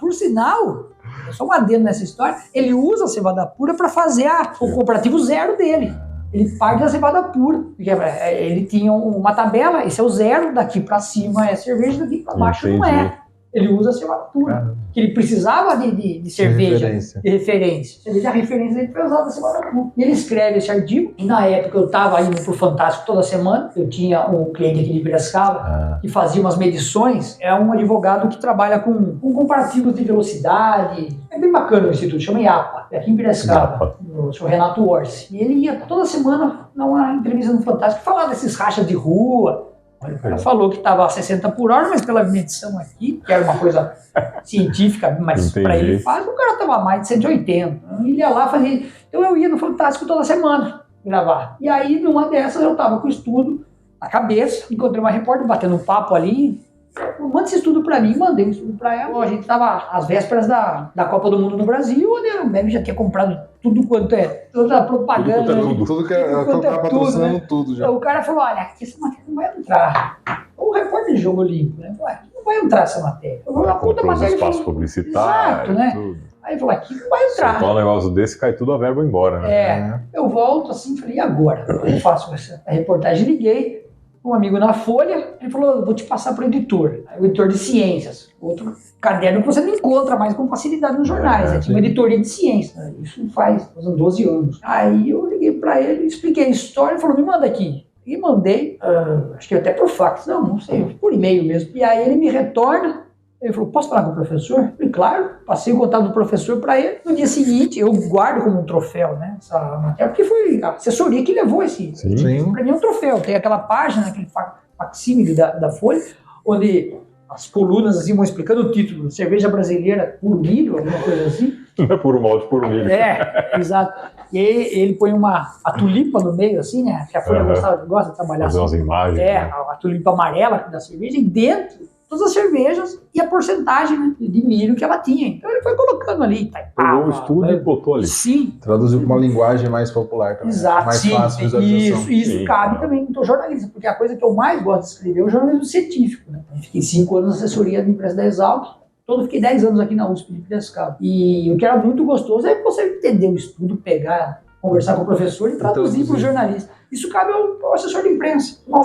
Por sinal, só um adendo nessa história, ele usa a cevada pura para fazer o comparativo zero dele. Ele parte da cevada pura. Porque ele tinha uma tabela, esse é o zero, daqui para cima é cerveja, daqui para baixo não é. Ele usa a cevada pura. Que ele precisava de cerveja de referência. A referência dele foi usada a cevada pura. E ele escreve esse artigo. E na época eu estava indo pro Fantástico toda semana. Eu tinha um cliente aqui de Piracicaba que fazia umas medições. É um advogado que trabalha com comparativos de velocidade. É bem bacana o instituto, chama IAPA. É aqui em Piracicaba. O senhor Renato Orsi. E ele ia toda semana dar uma entrevista no Fantástico falar desses rachas de rua. O cara falou que estava a 60 por hora, mas pela medição aqui, que era uma coisa científica, mas para ele faz, o cara estava a mais de 180. Ele ia lá fazer. Então eu ia no Fantástico toda semana gravar. E aí, numa dessas, eu estava com o estudo na cabeça, encontrei uma repórter batendo um papo ali. Manda esse estudo para mim, mandei um estudo para ela. A gente estava às vésperas da Copa do Mundo no Brasil, onde a Ambev já tinha comprado tudo quanto é, toda a propaganda. Tudo que ela estava patrocinando tudo já. Então, o cara falou, olha, aqui essa matéria não vai entrar. O repórter de Jogo Limpo, né? Falou, aqui não vai entrar essa matéria. Eu vou puta matéria. Espaço publicitário. Exato, né? Tudo. Aí ele falou, aqui não vai entrar. Se um negócio desse, cai tudo a verba embora, né? Eu volto assim, falei, e agora? Eu faço essa reportagem, liguei. Um amigo na Folha, ele falou, vou te passar para o editor. O editor de ciências. Outro caderno que você não encontra mais com facilidade nos jornais. Tinha uma editoria de ciências. Né? Isso faz 12 anos. Aí eu liguei para ele, expliquei a história, ele falou, me manda aqui. E mandei, acho que até por fax, não sei, por e-mail mesmo. E aí ele me retorna, ele falou, posso falar com o professor? Eu falei, claro, passei o contato do professor para ele. No dia seguinte, eu guardo como um troféu, né, essa matéria, porque foi a assessoria que levou esse. Sim. Para mim é um troféu. Tem aquela página, aquele facsímile da Folha, onde as colunas assim vão explicando o título, cerveja brasileira puro milho, alguma coisa assim. Não é puro malte, puro milho. Exato. E aí ele põe a tulipa no meio, assim, né, que a Folha gosta de trabalhar fazer assim. Umas imagens. A tulipa amarela da cerveja, e dentro todas as cervejas e a porcentagem, né, de milho que ela tinha. Então ele foi colocando ali. Pegou o estudo e botou ali. Sim. Traduziu para uma linguagem mais popular também. Exato, mais fácil de visualização. Isso cabe também no jornalismo, porque a coisa que eu mais gosto de escrever é o jornalismo científico. Né? Eu fiquei 5 anos na assessoria da empresa da Exalc, fiquei 10 anos aqui na USP de Piracicaba. E o que era muito gostoso é você entender o estudo, pegar, conversar com o professor e traduzir para o jornalista. Isso cabe ao assessor de imprensa. A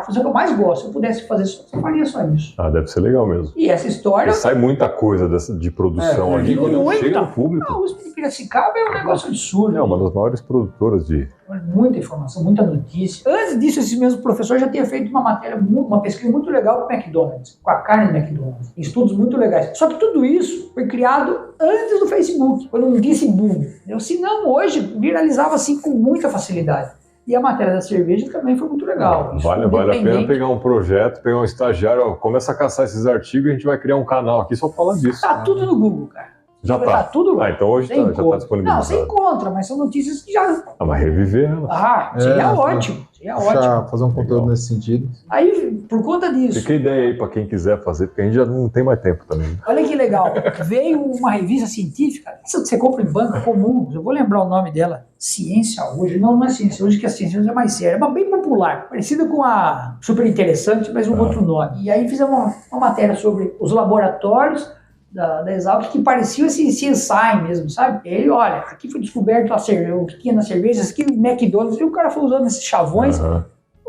função que eu mais gosto. Se eu pudesse fazer isso, eu faria só isso. Deve ser legal mesmo. E essa história... Sai muita coisa de produção ali quando chega no público. A USP de Piracicaba é um negócio absurdo. É uma das maiores produtoras de... Muita informação, muita notícia. Antes disso, esse mesmo professor já tinha feito uma matéria, uma pesquisa muito legal com o McDonald's, com a carne do McDonald's. Estudos muito legais. Só que tudo isso foi criado antes do Facebook, quando não disse boom. Se não, hoje viralizava assim com muita facilidade. E a matéria da cerveja também foi muito legal. Vale a pena pegar um projeto, pegar um estagiário, começa a caçar esses artigos e a gente vai criar um canal aqui só pra falar disso. Tá tudo no Google, cara. Já tá Tudo lá. Então hoje já tá disponibilizado. Não, você encontra, mas são notícias que já... Mas reviver ela. Seria ótimo. Seria ótimo. Fazer um conteúdo Legal. nesse sentido. Aí, por conta disso, Fica a ideia aí para quem quiser fazer, porque a gente já não tem mais tempo também. olha que legal, veio uma revista científica, essa que você compra em banca comum, eu vou lembrar o nome dela, Ciência Hoje, não é Ciência Hoje, que a Ciência Hoje é mais séria, é uma bem popular, parecida com a Super Interessante, mas um outro nome. E aí fizemos uma matéria sobre os laboratórios da Exalc que pareciam esse CSI mesmo, sabe? E aí, olha, aqui foi descoberto o que tinha na cerveja, aqui no McDonald's, e o cara foi usando esses chavões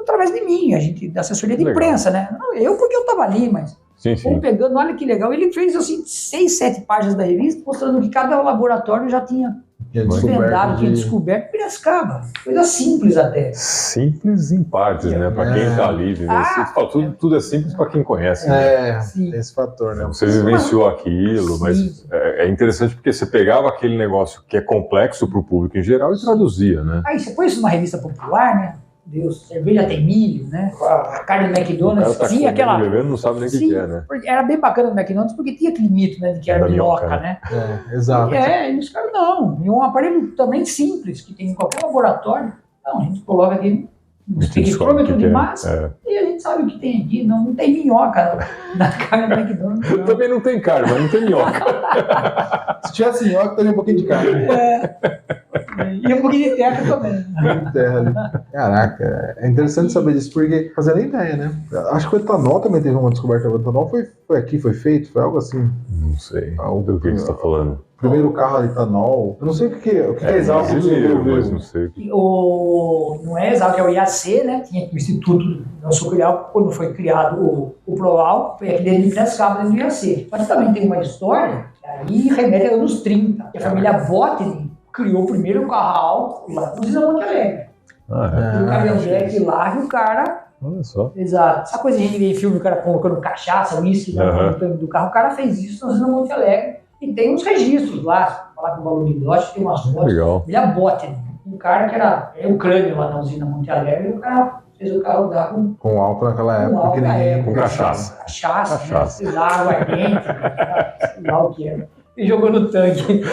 através de mim, a gente, da assessoria de Legal. imprensa, né? Não, eu porque eu tava ali, mas Sim, fomos sim. pegando, olha que legal, ele fez assim 6, 7 páginas da revista, mostrando que cada laboratório já tinha desvendado, tinha descoberto Piracicaba, coisa simples até. Simples em partes, né? Para quem tá ali, tudo é simples para quem conhece. Né? Sim. Tem esse fator, né? Você vivenciou aquilo, Sim. mas é interessante porque você pegava aquele negócio que é complexo para o público em geral e traduzia, né? Aí você põe isso numa revista popular, né? Deus, cerveja tem milho, né? A carne do O McDonald's cara tá tinha comendo, aquela. bebendo, não sabe nem o que é, né? Porque era bem bacana no McDonald's porque tinha aquele mito, né? De que era Da minhoca, minhoca, né? Exato. E os caras não. E um aparelho também simples, que tem em qualquer laboratório. Não, a gente coloca aqui um espectrômetro de massa e a gente sabe o que tem aqui. Não tem minhoca na carne do McDonald's. Não. Também não tem carne, mas não tem minhoca. Se tivesse minhoca, teria um pouquinho de carne. E um pouquinho de terra também. Terra ali. Caraca, é interessante saber disso, porque fazer nem ideia, né? Acho que o etanol também teve uma descoberta. O etanol foi aqui, foi feito, foi algo assim. Não sei. Do que você está falando? Primeiro carro a etanol. Eu não sei o que é Exalc brasileiro, mas não sei. Não é Exalc, é o IAC, né? Tinha o Instituto Nacional, quando foi criado o Proal, foi aqui dentro de Piracicaba, dentro do IAC. Mas também tem uma história, aí remete aos anos 30, que a família Bottin criou primeiro um carro lá no Usina Monte Alegre. E o Cavendic lá, e o cara... Olha só. Exato. Essa coisa de a gente vê em filme, o cara colocando cachaça, uísque no tanque do carro, o cara fez isso na Usina Monte Alegre. E tem uns registros lá, falar com o valor de lote, tem umas fotos. Legal. Ele é Bottin, um cara que era ucrânio lá na Usina Monte Alegre, e o cara fez o carro dar com álcool naquela época, álcool na época. Com cachaça. Cachaça. Né? Água ardente, sei lá o que era. E jogou no tanque.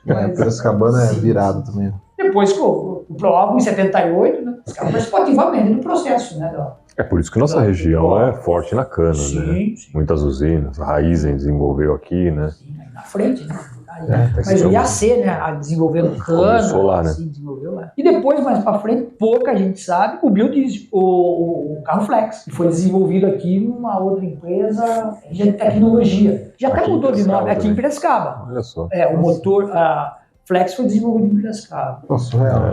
Piracicabana é virado também. Depois o Proalgo em 78, né? Os caras participaram ativamente no processo, né? É por isso que nossa região é forte na cana, Sim, né? sim. Muitas usinas, a Raizen desenvolveu aqui, né? Sim, aí na frente, né? Mas o IAC, né? Desenvolvendo cana. Começou lá, né? Assim, desenvolveu lá. E depois, mais pra frente, pouca gente sabe, o biodiesel, o carro flex, que foi desenvolvido aqui numa outra empresa de tecnologia. Já até mudou de nome aqui em Piracicaba. Olha só. O motor, a Flex foi desenvolvido em Piracicaba. Nossa, real.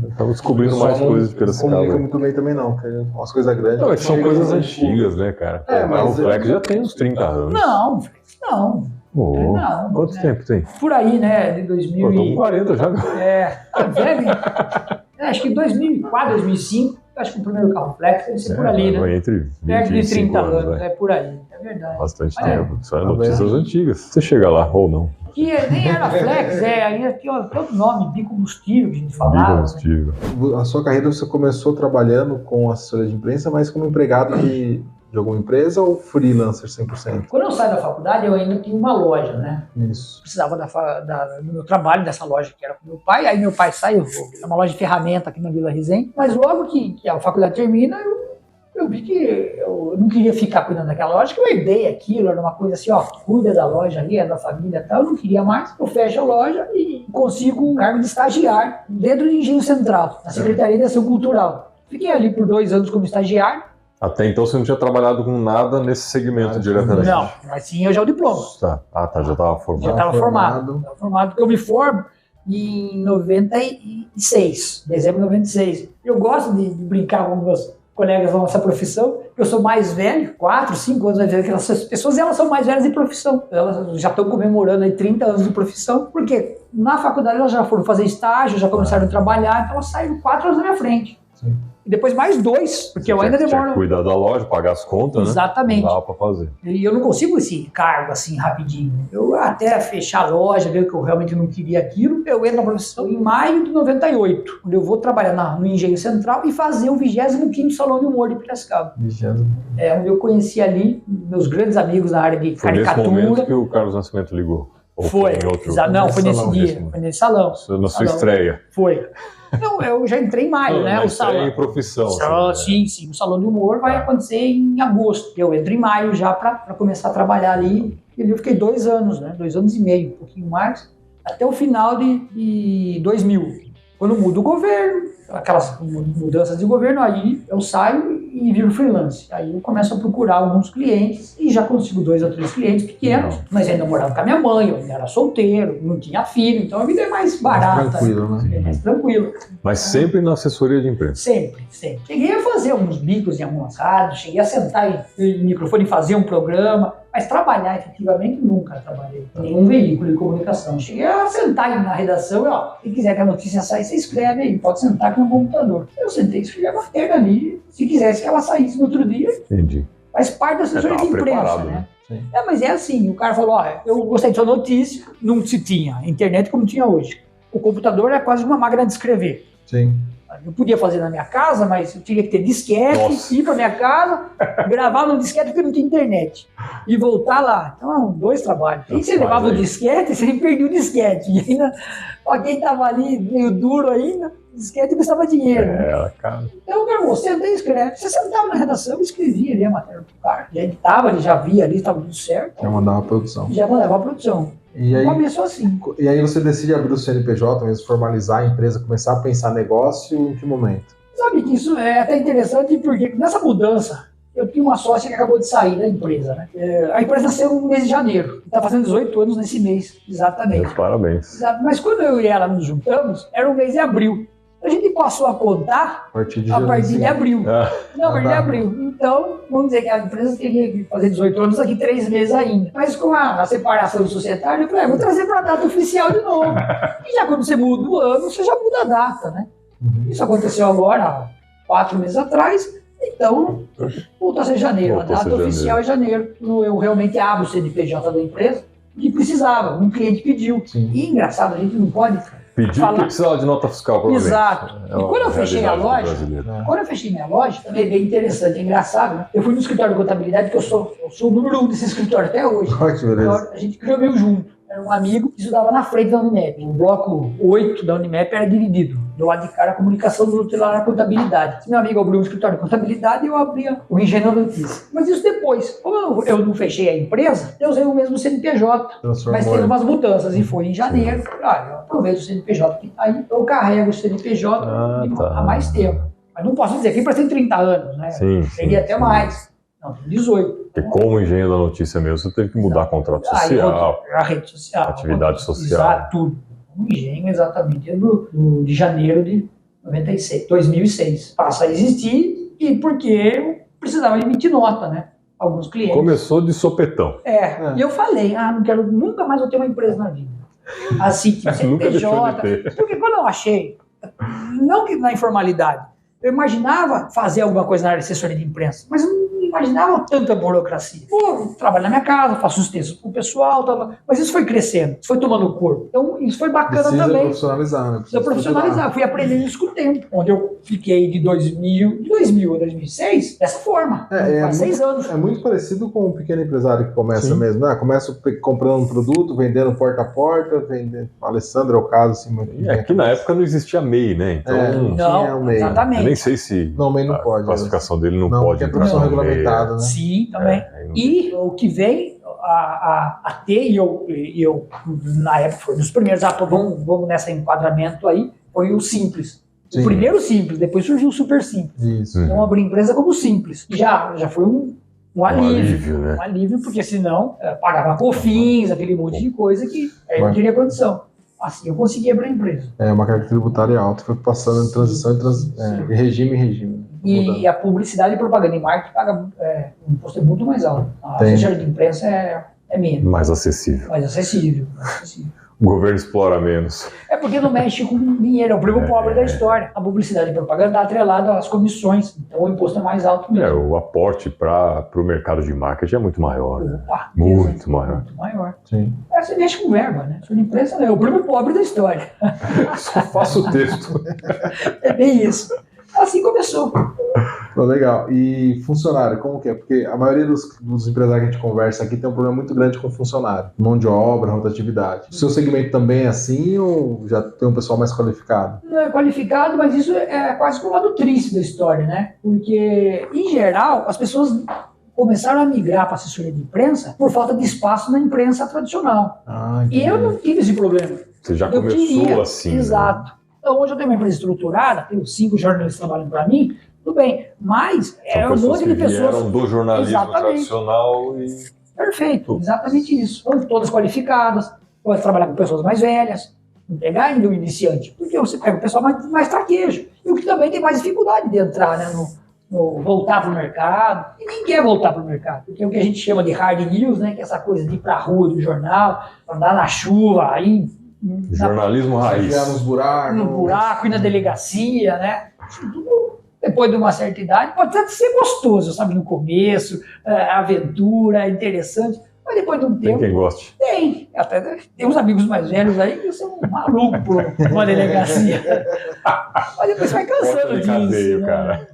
Estamos descobrindo mais coisas de Piracicaba. Não comunica muito bem também não, porque umas coisas grandes. Não, são coisas antigas, né, cara? Mas o Flex já tem uns 30 anos. Não, Flex não. Não. Quanto tempo tem? Por aí, né? De 2000 Eu tô com 40 já. Tá velho. Acho que 2004, 2005, acho que o primeiro carro Flex deve ser por ali, né? Entre 20 perto de 30 anos, é por aí. É verdade. Bastante tempo. Isso é notícias antigas. Você chega lá ou não. Que nem era Flex, ainda tinha outro nome, bicombustível que a gente falava. Bicombustível. A sua carreira você começou trabalhando com assessoria de imprensa, mas como empregado de alguma empresa ou freelancer 100%? Quando eu saí da faculdade, eu ainda tinha uma loja, né? Isso. Precisava do meu trabalho, dessa loja que era com meu pai. Aí meu pai saiu, é uma loja de ferramenta aqui na Vila Resende. Mas logo que a faculdade termina, eu vi que eu não queria ficar cuidando daquela loja, que eu herdei aquilo, era uma coisa assim, cuida da loja ali, é da família e tal, eu não queria mais. Eu fecho a loja e consigo um cargo de estagiário dentro do Engenho Central, na Secretaria de Ação Cultural. Fiquei ali por 2 anos como estagiário. Até então você não tinha trabalhado com nada nesse segmento diretamente? Não, mas tinha já o diploma. Tá. Já estava formado. Já estava formado. Porque eu me formo em 96, dezembro de 96. Eu gosto de brincar com meus colegas da nossa profissão, que eu sou mais velho, 4, 5 anos mais velho que essas pessoas, e elas são mais velhas de profissão. Elas já estão comemorando aí 30 anos de profissão, porque na faculdade elas já foram fazer estágio, já começaram a trabalhar, então elas saíram 4 anos na minha frente. Sim. E depois mais 2, porque eu ainda demoro... Tinha que cuidar da loja, pagar as contas, né? Exatamente. Não dava pra fazer. E eu não consigo esse cargo assim rapidinho. Eu até fechar a loja, ver que eu realmente não queria aquilo, eu entro na profissão em maio de 98, onde eu vou trabalhar no Engenho Central e fazer o 25º Salão de Humor de Piracicaba. Onde eu conheci ali meus grandes amigos na área de Foi caricatura. nesse momento que o Carlos Nascimento ligou. Ou Foi. em outro... Não, foi nesse salão dia. mesmo. Foi nesse salão. Na sua estreia. Foi. Não, eu já entrei em maio, né? Na O estreia salão. em profissão. Sim. O Salão do Humor vai acontecer em agosto. Eu entro em maio já para começar a trabalhar ali. E eu fiquei 2 anos, né? 2 anos e meio, um pouquinho mais, até o final de 2000. Quando muda o governo, aquelas mudanças de governo, aí eu saio e viro freelance. Aí eu começo a procurar alguns clientes e já consigo 2 ou 3 clientes pequenos, mas ainda morava com a minha mãe, eu ainda era solteiro, não tinha filho, então a vida é mais barata. Mais tranquilo, né? É mais tranquilo. Mas sempre na assessoria de imprensa. Sempre. Cheguei a fazer alguns bicos em algumas rádios, cheguei a sentar em microfone e fazer um programa, mas trabalhar efetivamente nunca trabalhei em nenhum veículo de comunicação. Cheguei a sentar na redação e, ó, se quiser que a notícia saia, você escreve aí, pode sentar aqui no computador. Eu sentei e escrevi a matéria ali, se quisesse que ela saísse no outro dia. Entendi. Faz parte da assessoria de imprensa, né? Sim. Mas é assim, o cara falou, ó, eu gostei de sua notícia, não se tinha internet como tinha hoje. O computador é quase uma máquina de escrever. Sim. Eu podia fazer na minha casa, mas eu teria que ter disquete, ir para minha casa, gravar no disquete porque não tinha internet. E voltar lá. Então, 2 trabalhos. E você levava o disquete, você perdia o disquete. E ainda, ó, quem estava ali meio duro ainda, o disquete custava dinheiro. Cara. Então, meu irmão, senta e escreve. Você sentava na redação e escrevia ali a matéria pro cara. Já editava, ele já via ali, estava tudo certo. Já mandava a produção. Já mandava a produção. E aí, começou assim. E aí você decide abrir o CNPJ, mesmo formalizar a empresa, começar a pensar negócio, em que momento? Sabe que isso é até interessante porque nessa mudança, eu tinha uma sócia que acabou de sair da empresa, né? A empresa nasceu no mês de janeiro. Está fazendo 18 anos nesse mês, exatamente. Meus parabéns. Mas quando eu e ela nos juntamos, era o mês de abril. A gente passou a contar A partir de abril. Ah. Não, a partir de abril. Então, vamos dizer que a empresa teria que fazer 18 anos daqui 3 meses ainda. Mas com a separação societária, eu falei, vou trazer para a data oficial de novo. E já quando você muda o ano, você já muda a data, né? Isso aconteceu agora, há 4 meses atrás. Então, voltou a ser janeiro. A data oficial é janeiro. Eu realmente abro o CNPJ da empresa, que precisava. Um cliente pediu. Sim. E engraçado, a gente não pode... Pediu que precisava de nota fiscal, provavelmente. Exato. E quando eu fechei a loja, minha loja, também é bem interessante, é engraçado, né? Eu fui no escritório de contabilidade, porque eu sou o número 1 desse escritório até hoje. Olha que beleza. Então, a gente criou meio junto. Era um amigo que estudava na frente da Unimep. O bloco 8 da Unimep era dividido. Do lado de cá era a comunicação, do outro lado era a contabilidade. Meu amigo abriu um escritório de contabilidade e eu abria o Engenho da Notícia. Mas isso depois. Como eu não fechei a empresa, eu usei o mesmo CNPJ. Mas teve umas mudanças e foi em janeiro. Eu aproveito o CNPJ que está aí. Eu carrego o CNPJ há mais tempo. Mas não posso dizer que para ter 30 anos, né? Seria até mais. Não, tem 18. Porque como engenheiro da notícia mesmo, você teve que mudar contrato social, a rede social, atividade social. Exato, tudo. O engenho, exatamente, de janeiro de 2006. Passa a existir e porque eu precisava emitir nota, né? Alguns clientes. Começou de sopetão. E eu falei, não quero, nunca mais vou ter uma empresa na vida. Assim, que CNPJ. Porque quando eu achei, não que na informalidade, eu imaginava fazer alguma coisa na área de assessoria de imprensa, mas eu não imaginava tanta burocracia. Pô, trabalho na minha casa, faço os textos com o pessoal, mas isso foi crescendo, isso foi tomando corpo. Então, isso foi bacana também. Profissionalizar, né? Precisa profissionalizar. Fui aprendendo isso com o tempo. Onde eu fiquei de 2000 a 2006, dessa forma. Há 6 anos. É muito parecido com o pequeno empresário que começa mesmo, né? Começa comprando um produto, vendendo porta a porta, vendendo. Alessandro é o caso, assim, muito. Aqui na época não existia MEI, né? Então, não, MEI. Exatamente. Eu nem sei se não, MEI não pode. A classificação dele não pode. Porque é profissão regulamentada, né? Sim, também. E o que vem a ter, e eu na época, foi dos primeiros, vamos nesse enquadramento aí, foi o Simples. Sim. O primeiro Simples, depois surgiu o Super Simples. Isso. Então abri empresa como Simples. Já foi um alívio, né? Um alívio, porque senão pagava COFINS, aquele monte de coisa que aí não teria condição. Assim eu consegui abrir a empresa. Uma carga tributária alta, foi passando de transição de regime em regime. E a publicidade e propaganda em marketing paga um imposto muito mais alto. A assessoria de imprensa é menos. Mais acessível. Mais acessível. O governo explora menos. É porque não mexe com dinheiro, é o primo pobre da história. A publicidade e propaganda está atrelada às comissões, então o imposto é mais alto mesmo. O aporte para o mercado de marketing é muito maior. Opa, muito maior. Muito maior. Sim. Você mexe com verba, né? Sua empresa é o primo pobre da história. Só faço o texto. É bem isso. Assim começou. Pô, legal. E funcionário, como que é? Porque a maioria dos empresários que a gente conversa aqui tem um problema muito grande com funcionário. Mão de obra, rotatividade. O seu segmento também é assim ou já tem um pessoal mais qualificado? Não é qualificado, mas isso é quase como o lado triste da história, né? Porque, em geral, as pessoas começaram a migrar para a assessoria de imprensa por falta de espaço na imprensa tradicional. E eu não tive esse problema. Você já começou assim. Exato. Né? Então, hoje eu tenho uma empresa estruturada, tenho 5 jornalistas trabalhando para mim, tudo bem, mas é um monte de pessoas... São do jornalismo tradicional e... Perfeito, exatamente isso. Então, todas qualificadas, pode trabalhar com pessoas mais velhas, não pegar ainda um iniciante, porque você pega o pessoal mais traquejo, e o que também tem mais dificuldade de entrar, né, no voltar para o mercado, e ninguém quer voltar para o mercado, porque é o que a gente chama de hard news, né, que é essa coisa de ir para a rua do jornal, andar na chuva, aí... Jornalismo raiz. No buraco e na delegacia, né? Tudo, depois de uma certa idade, pode até ser gostoso, sabe? No começo, aventura, interessante. Mas depois de um tempo... Tem quem goste. Tem. Até tem uns amigos mais velhos aí que são malucos por uma delegacia. Mas depois você vai cansando disso. Cadeio, né? Cara.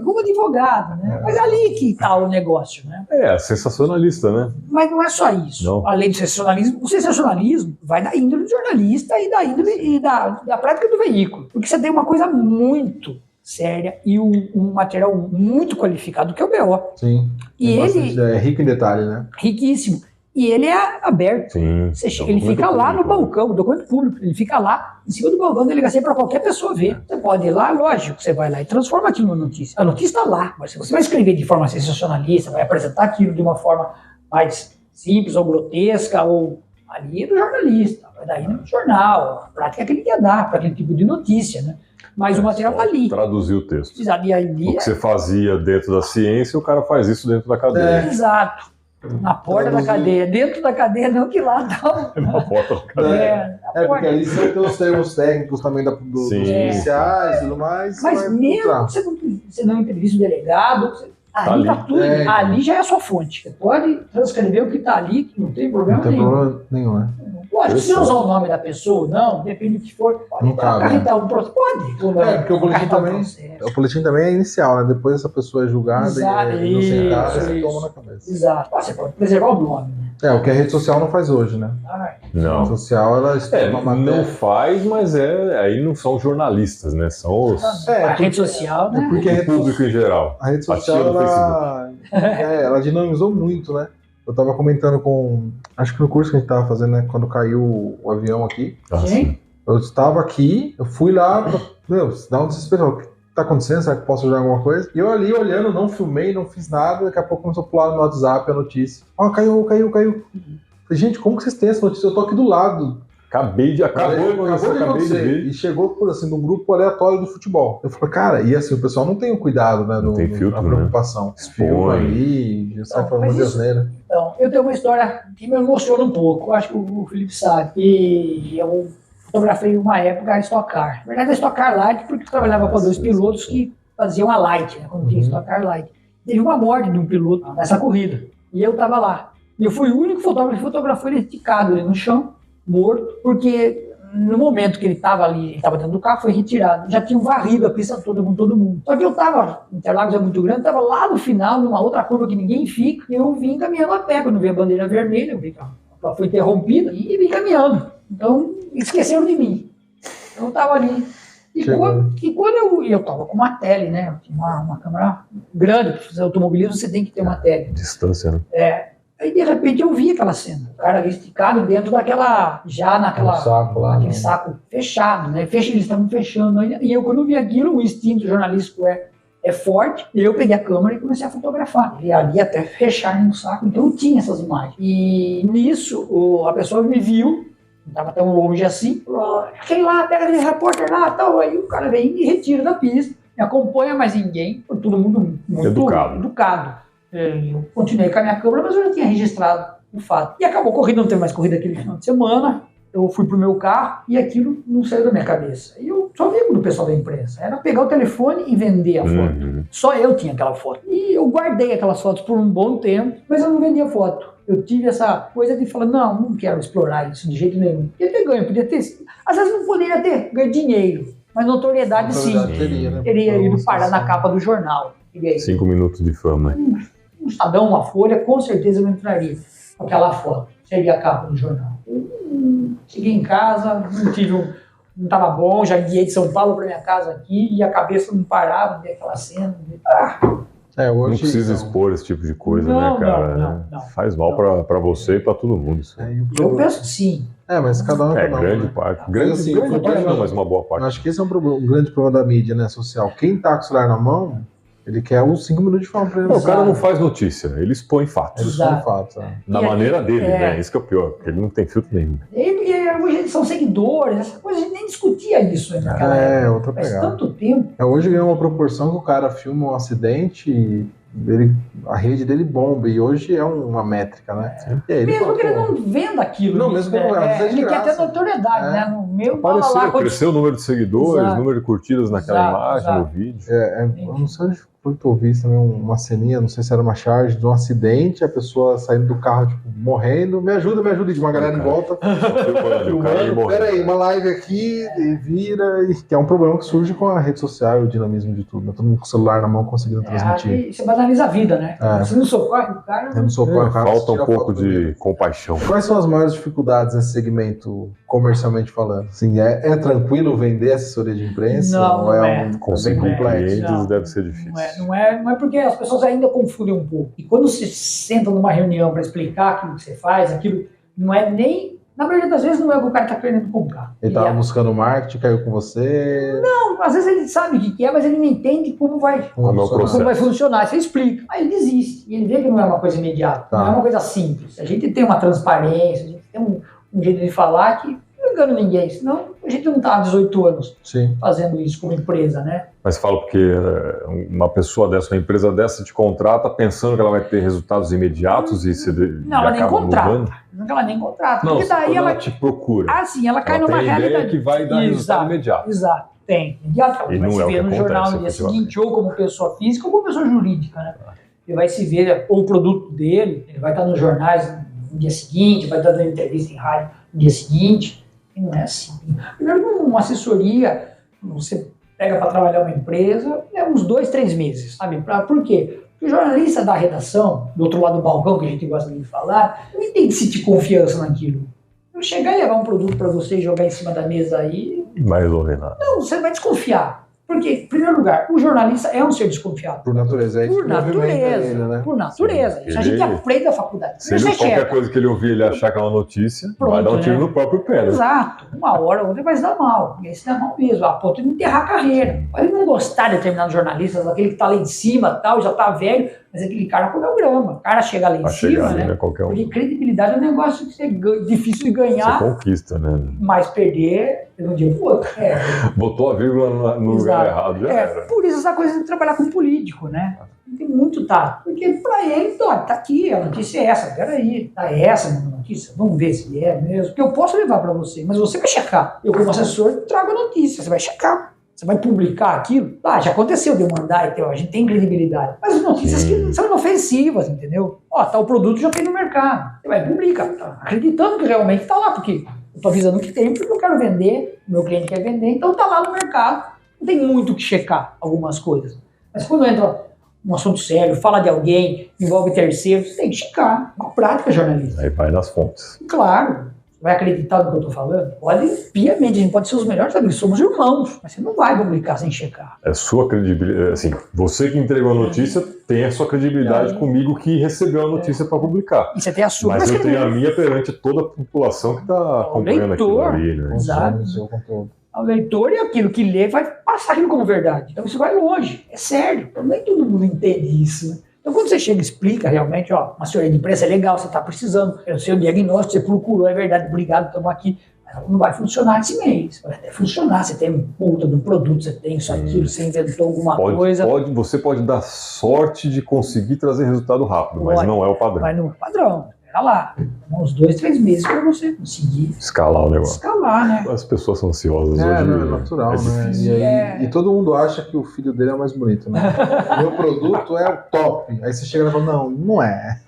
Como advogado, né? Mas é ali que está o negócio, né? É, sensacionalista, né? Mas não é só isso. Não. Além do sensacionalismo, o sensacionalismo vai da índole do jornalista e da índole e da prática do veículo. Porque você tem uma coisa muito séria e um material muito qualificado, que é o BO. Sim. E ele é rico em detalhe, né? Riquíssimo. E ele é aberto. Sim. Ele fica lá no balcão, documento público. Ele fica lá, em cima do balcão da delegacia para qualquer pessoa ver. Você pode ir lá, lógico, você vai lá e transforma aquilo numa notícia. A notícia está lá, mas se você vai escrever de forma sensacionalista, vai apresentar aquilo de uma forma mais simples ou grotesca, ou ali é do jornalista, vai daí no jornal, a prática que ele quer dar para aquele tipo de notícia, né? Mas o material está ali. Traduzir o texto. Exato. E ali o que você fazia dentro da ciência, o cara faz isso dentro da cadeia. Exato. Na porta da cadeia. Dentro da cadeia, não que lá dá. Na porta da cadeia. Porque ali você tem os termos técnicos também dos policiais e tudo mais. Mas mesmo você não entrevista o delegado, ali tá tudo. Ali já é a sua fonte. Você pode transcrever o que está ali, que não tem problema nenhum. Não tem problema nenhum, né? Pode, se usar o nome da pessoa, não, depende do que for. Pode acarretar um processo. Pode. Porque o boletim também é inicial, né? Depois essa pessoa é julgada e inocentada, você toma na cabeça. Exato. Você pode preservar o nome, né? O que a rede social não faz hoje, né? Não. A rede social, ela uma não faz, mas aí não são jornalistas, né? São os... a rede social, né? Porque o público em geral. A rede social, ela dinamizou muito, né? Eu tava comentando acho que no curso que a gente tava fazendo, né? Quando caiu o avião aqui. Sim. Eu estava aqui, eu fui lá, dá um desespero. O que tá acontecendo? Será que posso ajudar alguma coisa? E eu ali olhando, não filmei, não fiz nada. Daqui a pouco começou a pular no WhatsApp a notícia. Caiu. Falei, gente, como que vocês têm essa notícia? Eu tô aqui do lado. Acabei de ver. E chegou por assim, num grupo aleatório do futebol. Eu falei, cara, e assim, o pessoal não tem o cuidado, né? Não tem filtro, a preocupação. Expõe ali, já sai falando de asneira. Então, eu tenho uma história que me emociona um pouco. Eu acho que o Felipe sabe. E eu fotografei uma época a Stock Car. Na verdade, a Stock Car Light, porque eu trabalhava com 2 pilotos que faziam a Light, né? Quando tinha Stock Car Light. Teve uma morte de um piloto nessa corrida. E eu tava lá. E eu fui o único fotógrafo que fotografou ele esticado ali no chão, morto, porque no momento que ele estava ali, ele estava dentro do carro, foi retirado. Já tinham varrido a pista toda com todo mundo. Só que eu estava, Interlagos é muito grande, estava lá no final, numa outra curva que ninguém fica, e eu vim caminhando a pé. Quando vi a bandeira vermelha, eu vi que ela foi interrompida e vim caminhando. Então, esqueceram de mim. Então, eu estava ali. E quando eu estava com uma tele, né? Uma câmera grande, para fazer automobilismo você tem que ter uma tele. Distância, né? Aí, de repente, eu vi aquela cena. O cara ali esticado dentro daquela... Já naquela... saco lá, naquele saco fechado, né? Eles estavam fechando. E eu, quando vi aquilo, o instinto jornalístico é forte. E eu peguei a câmera e comecei a fotografar. E ali até fechar no saco. Então, eu tinha essas imagens. E nisso, a pessoa me viu. Não estava tão longe assim. Falou, aquele lá, pega aquele repórter lá, tal. Aí o cara vem e retira da pista. Me acompanha mais ninguém. Todo mundo muito educado. Eu continuei com a minha câmera, mas eu já tinha registrado o fato. E acabou a corrida, não teve mais corrida aquele final de semana. Eu fui pro meu carro e aquilo não saiu da minha cabeça. E eu só vi do pessoal da imprensa. Era pegar o telefone e vender a foto. Só eu tinha aquela foto. E eu guardei aquelas fotos por um bom tempo, mas eu não vendia foto. Eu tive essa coisa de falar, não quero explorar isso de jeito nenhum. Podia ter ganho, podia ter... Às vezes não poderia ter ganho dinheiro, mas notoriedade sim. Teria, né? Teria ido parar na capa do jornal. 5 minutos de fama. Um Estadão, uma Folha, com certeza eu entraria com aquela foto. Seria a capa do jornal. Cheguei em casa, não estava bom, já guiei de São Paulo para minha casa aqui e a cabeça não parava de ver aquela cena. Hoje, não precisa expor esse tipo de coisa, né, cara? Não. Faz mal para você e para todo mundo. Isso. Eu penso que sim. Mas cada um grande parte. Grande parte não, mas uma boa parte. Eu acho que esse é um grande problema da mídia, né, social. Quem tá com o celular na mão, ele quer os 5 minutos de fama pra ele. O cara não faz notícia, ele expõe fatos. Ele expõe fatos, Da maneira dele, né? Isso que é o pior, porque ele não tem filtro nenhum. Hoje eles são seguidores, essa coisa, a gente nem discutia isso naquela época. Outra pegada. Faz tanto tempo. Hoje ganhou uma proporção que o cara filma um acidente e a rede dele bomba, e hoje é uma métrica, né? Mesmo que ele não venda aquilo. Não, mesmo que ele quer ter notoriedade, né? No meu apareceu, cresceu o número de seguidores, número de curtidas naquela imagem, no vídeo. Eu não sei onde foi que eu vi também uma ceninha, não sei se era uma charge de um acidente, a pessoa saindo do carro, tipo, morrendo, me ajuda, e de uma galera em volta. Peraí, uma live aqui, e vira, que é um problema que surge com a rede social e o dinamismo de tudo, né? Todo mundo com o celular na mão conseguindo transmitir. Você banaliza a vida, né? Você não socorre o cara. Falta um pouco de compaixão. Quais são as maiores dificuldades nesse segmento, comercialmente falando? Assim, é tranquilo vender assessoria de imprensa? Não é. Conseguir clientes deve ser difícil. Não é porque as pessoas ainda confundem um pouco. E quando você senta numa reunião para explicar aquilo que você faz, aquilo não é nem... Na maioria das vezes não é o que o cara está querendo comprar. Ele estava buscando marketing, caiu com você... Não, às vezes ele sabe o que é, mas ele não entende como vai funcionar. Você explica. Aí ele desiste. E ele vê que não é uma coisa imediata. Não é uma coisa simples. A gente tem uma transparência, a gente tem um jeito de falar que não engana ninguém. Senão a gente não está há 18 anos fazendo isso como empresa, né? Mas falo porque uma pessoa dessa, uma empresa dessa te contrata pensando que ela vai ter resultados imediatos e se não, ela nem contrata. Ela nem contrata. Não, porque daí ela te procura. Sim, ela cai numa realidade que vai dar resultado imediato. Exato. Tem. Imediato. Ela vai se ver no jornal no dia seguinte, ou como pessoa física ou como pessoa jurídica, né? Ele vai se ver, ou o produto dele, ele vai estar nos jornais no dia seguinte, vai estar dando entrevista em rádio no dia seguinte. E não é assim. Primeiro, uma assessoria, você pega para trabalhar uma empresa, é uns 2, 3 meses, sabe? Por quê? Porque o jornalista da redação, do outro lado do balcão, que a gente gosta de falar, ele tem que sentir confiança naquilo. Eu chegar e levar um produto para você e jogar em cima da mesa aí... Vai resolver nada. Não, você vai desconfiar. Porque, em primeiro lugar, o jornalista é um ser desconfiado. Por natureza. Por natureza. Isso a gente aprende na faculdade. Se ele, qualquer coisa que ele ouvir, ele achar que é uma notícia, vai dar um tiro no próprio pé. Exato. Uma hora ou outra vai se dar mal. E aí se dá mal mesmo, a ponto de enterrar a carreira. Pode não gostar de determinados jornalistas, aquele que está lá em cima, tal, já está velho, mas aquele cara comeu grama. O cara chega lá em cima, né? Porque credibilidade é um negócio que é difícil de ganhar. Você conquista, né? Mas perder, de um dia pro outro. Botou a vírgula no lugar errado, já era. Por isso essa coisa de trabalhar com político, né? Tem muito tato. Porque pra ele, tá aqui, a notícia é essa, peraí, tá essa a notícia, vamos ver se é mesmo. Porque eu posso levar pra você, mas você vai checar. Eu, como assessor, trago a notícia, você vai checar. Você vai publicar aquilo? Já aconteceu de eu mandar, então a gente tem credibilidade. Mas as notícias que são inofensivas, entendeu? Tal produto já tem no mercado. Você vai publicar, tá acreditando que realmente tá lá, porque eu tô avisando que tem, porque eu quero vender, o meu cliente quer vender, então tá lá no mercado. Não tem muito o que checar algumas coisas. Mas quando entra um assunto sério, fala de alguém, envolve terceiros, você tem que checar. Uma prática jornalística. Aí vai nas fontes. Claro. Vai acreditar no que eu estou falando? Pode, piamente, a gente pode ser os melhores amigos, somos irmãos, mas você não vai publicar sem checar. É sua credibilidade, assim, você que entregou a notícia tem a sua credibilidade comigo que recebeu a notícia para publicar. E você tem a sua. Mas eu tenho a minha perante toda a população que está acompanhando aquilo ali, né? Exato. O leitor e aquilo que lê vai passar aquilo como verdade. Então isso vai longe, é sério. Então, nem todo mundo entende isso, né? Então, quando você chega e explica realmente, uma assessoria de imprensa é legal, você está precisando, é o seu diagnóstico, você procurou, é verdade, obrigado, estamos aqui. Mas não vai funcionar esse mês. Vai até funcionar, você tem multa do produto, você tem isso, aquilo, você inventou alguma coisa. Você pode dar sorte de conseguir trazer resultado rápido, mas não é o padrão. Mas não é o padrão. Espera lá, uns 2, 3 meses para você conseguir escalar o negócio. Escalar, né? As pessoas são ansiosas hoje. É natural, né? E todo mundo acha que o filho dele é o mais bonito, né? O meu produto é o top. Aí você chega e fala, não é.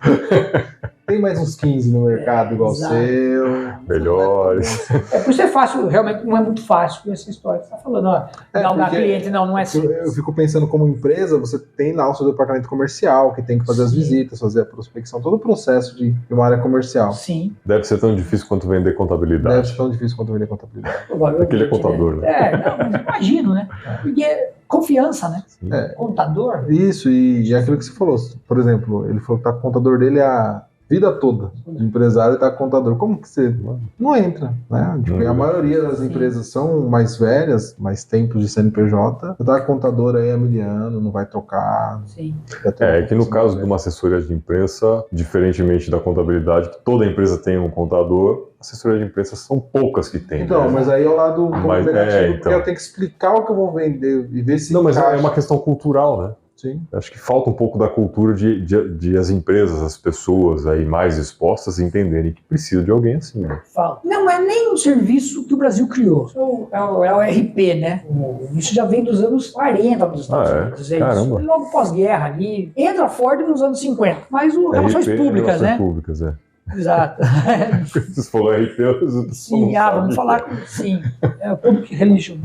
Tem mais uns 15 no mercado igual o exato. seu. Melhores. Por isso é fácil, realmente não é muito fácil essa história que você está falando. Ó, galgar porque cliente, não é simples. Eu fico pensando como empresa, você tem lá o seu departamento comercial, que tem que fazer as visitas, fazer a prospecção, todo o processo de uma área comercial. Sim. Deve ser tão difícil quanto vender contabilidade. Deve ser tão difícil quanto vender contabilidade. Provavelmente, Aquele é contador, né? Não, mas imagino, né? Porque confiança, né? É. Contador. Isso, e aquilo que você falou, por exemplo, ele falou que tá com o contador dele a vida toda de empresário e tá com contador. Como que você não entra, né? Tipo, a maioria das empresas são mais velhas, mais tempos de CNPJ. Você tá com contador aí há 1000 anos, não vai trocar. Sim. É que no caso de uma assessoria de imprensa, diferentemente da contabilidade, que toda empresa tem um contador, assessoria de imprensa são poucas que tem. Então, né? mas aí é o lado negativo, porque então. eu tenho que explicar o que eu vou vender e ver se Não, mas encaixa. é uma questão cultural, né? Sim. Acho que falta um pouco da cultura de as empresas, as pessoas aí mais expostas entenderem que precisa de alguém assim, né? Fala. Não é nem um serviço que o Brasil criou. É o RP, né? Isso já vem dos anos 40 nos Estados Unidos. Caramba. Isso. Logo pós-guerra ali. Entra Ford nos anos 50. Mas o Relações Públicas, né? Públicas, é. Exato. Você falou RP, sim, vamos falar com... Sim, é o Public Relation.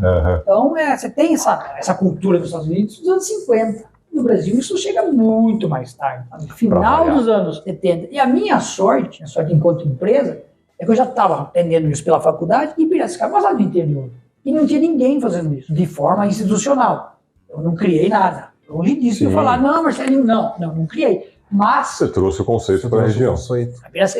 Então, você tem essa cultura dos Estados Unidos dos anos 50. No Brasil, isso chega muito mais tarde, no final dos anos 70. E a minha sorte enquanto empresa, é que eu já estava aprendendo isso pela faculdade e Piracicaba, mas lá no interior. E não tinha ninguém fazendo isso, de forma institucional. Eu não criei nada. Longe disso, eu falar, não, Marcelinho, não criei. Mas... Você trouxe o conceito para a região.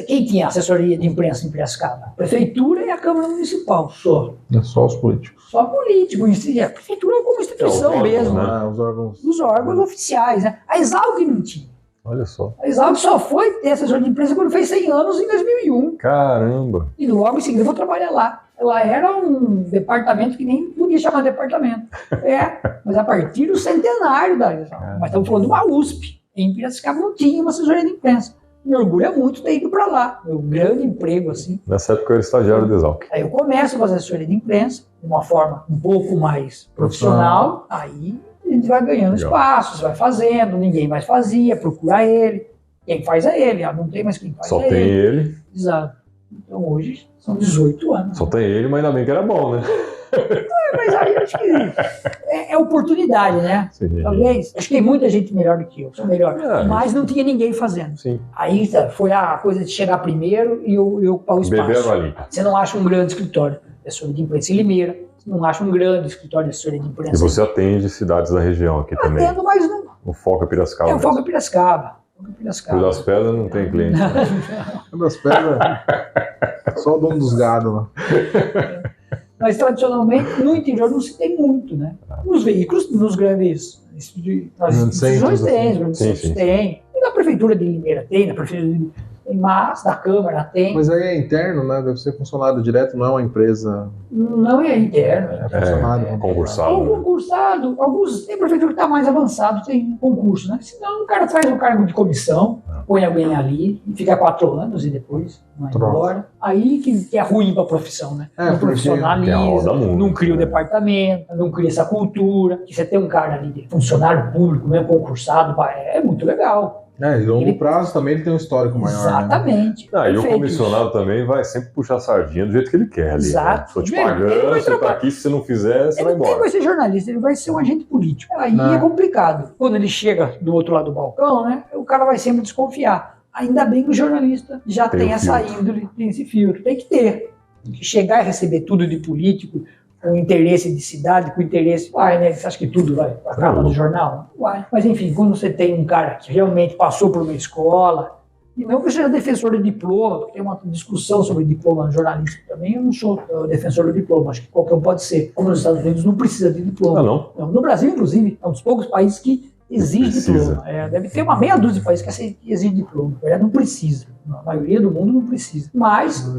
Quem tinha assessoria de imprensa em Piracicaba? A Prefeitura e a Câmara Municipal, só. É só os políticos. Só político. A Prefeitura como instituição mesmo. Né? Os órgãos oficiais. Né? A Exalc não tinha. Olha só. A Exalc só foi ter assessoria de imprensa quando fez 100 anos em 2001. Caramba! E logo em seguida eu vou trabalhar lá. Ela era um departamento que nem podia chamar de departamento. Mas a partir do centenário da Exalc. Mas estamos falando de uma USP. Em Piracicaba não tinha uma assessoria de imprensa. Me orgulha muito ter ido para lá. Meu grande emprego, assim. Nessa época eu era estagiário de Exalc. Aí eu começo a fazer assessoria de imprensa de uma forma um pouco mais profissional. Aí a gente vai ganhando espaço, você vai fazendo, ninguém mais fazia, procura ele. Quem faz é ele, não tem mais quem faz. Só tem ele. Exato. Então hoje são 18 anos. Só tem ele, mas ainda bem que era bom, né? Mas aí acho que é oportunidade, né? Sim. Talvez. Acho que tem muita gente melhor do que eu, sou melhor. Mas não tinha ninguém fazendo. Sim. Aí foi a coisa de chegar primeiro e eu ocupar o espaço. Beber ali. Você não acha um grande escritório de assessoria de imprensa em Limeira. Você não acha um grande escritório de assessoria de imprensa. E você atende cidades da região aqui também. Atendo, mas não. O foco é Piracicaba. O foco é Piracicaba. Rio das Pedras não tem cliente. Rio das Pedras, só o dono dos gados lá. Mas tradicionalmente no interior não se tem muito, né? Nos veículos, nos grandes instituições tem. E na prefeitura de Limeira tem, na prefeitura de... Mas da Câmara tem. Mas aí é interno, né? Deve ser funcionário direto, não é uma empresa. Não é interno. É funcionário. Concursado. Ou concursado. Alguns tem prefeitura que está mais avançado, tem concurso, né? Senão o cara faz um cargo de comissão, põe alguém ali, fica 4 anos e depois vai embora. Aí que é ruim para a profissão, né? Não profissionaliza, não cria o departamento, não cria essa cultura. Que você tem um cara ali de funcionário público, mesmo concursado, é muito legal. E longo prazo também ele tem um histórico maior. Exatamente. Né? E o comissionado também vai sempre puxar a sardinha do jeito que ele quer ali. Exato. Estou te pagando, você tá aqui, se você não fizer, você vai embora. Ele vai ser jornalista, ele vai ser um agente político. Aí é complicado. Quando ele chega do outro lado do balcão, né, o cara vai sempre desconfiar. Ainda bem que o jornalista já tem essa índole, tem esse filtro. Tem que ter. Chegar e receber tudo de político, com interesse de cidade, com interesse... né? Você acha que tudo vai acabar no jornal? Vai. Mas enfim, quando você tem um cara que realmente passou por uma escola, e não que eu seja defensor do diploma, porque tem uma discussão sobre diploma jornalístico também, eu não sou defensor do diploma, acho que qualquer um pode ser. Como nos Estados Unidos não precisa de diploma. Não? No Brasil, inclusive, é um dos poucos países que exige diploma. Deve ter uma meia dúzia de países que exige diploma. Na verdade, não precisa. A maioria do mundo não precisa. Mas,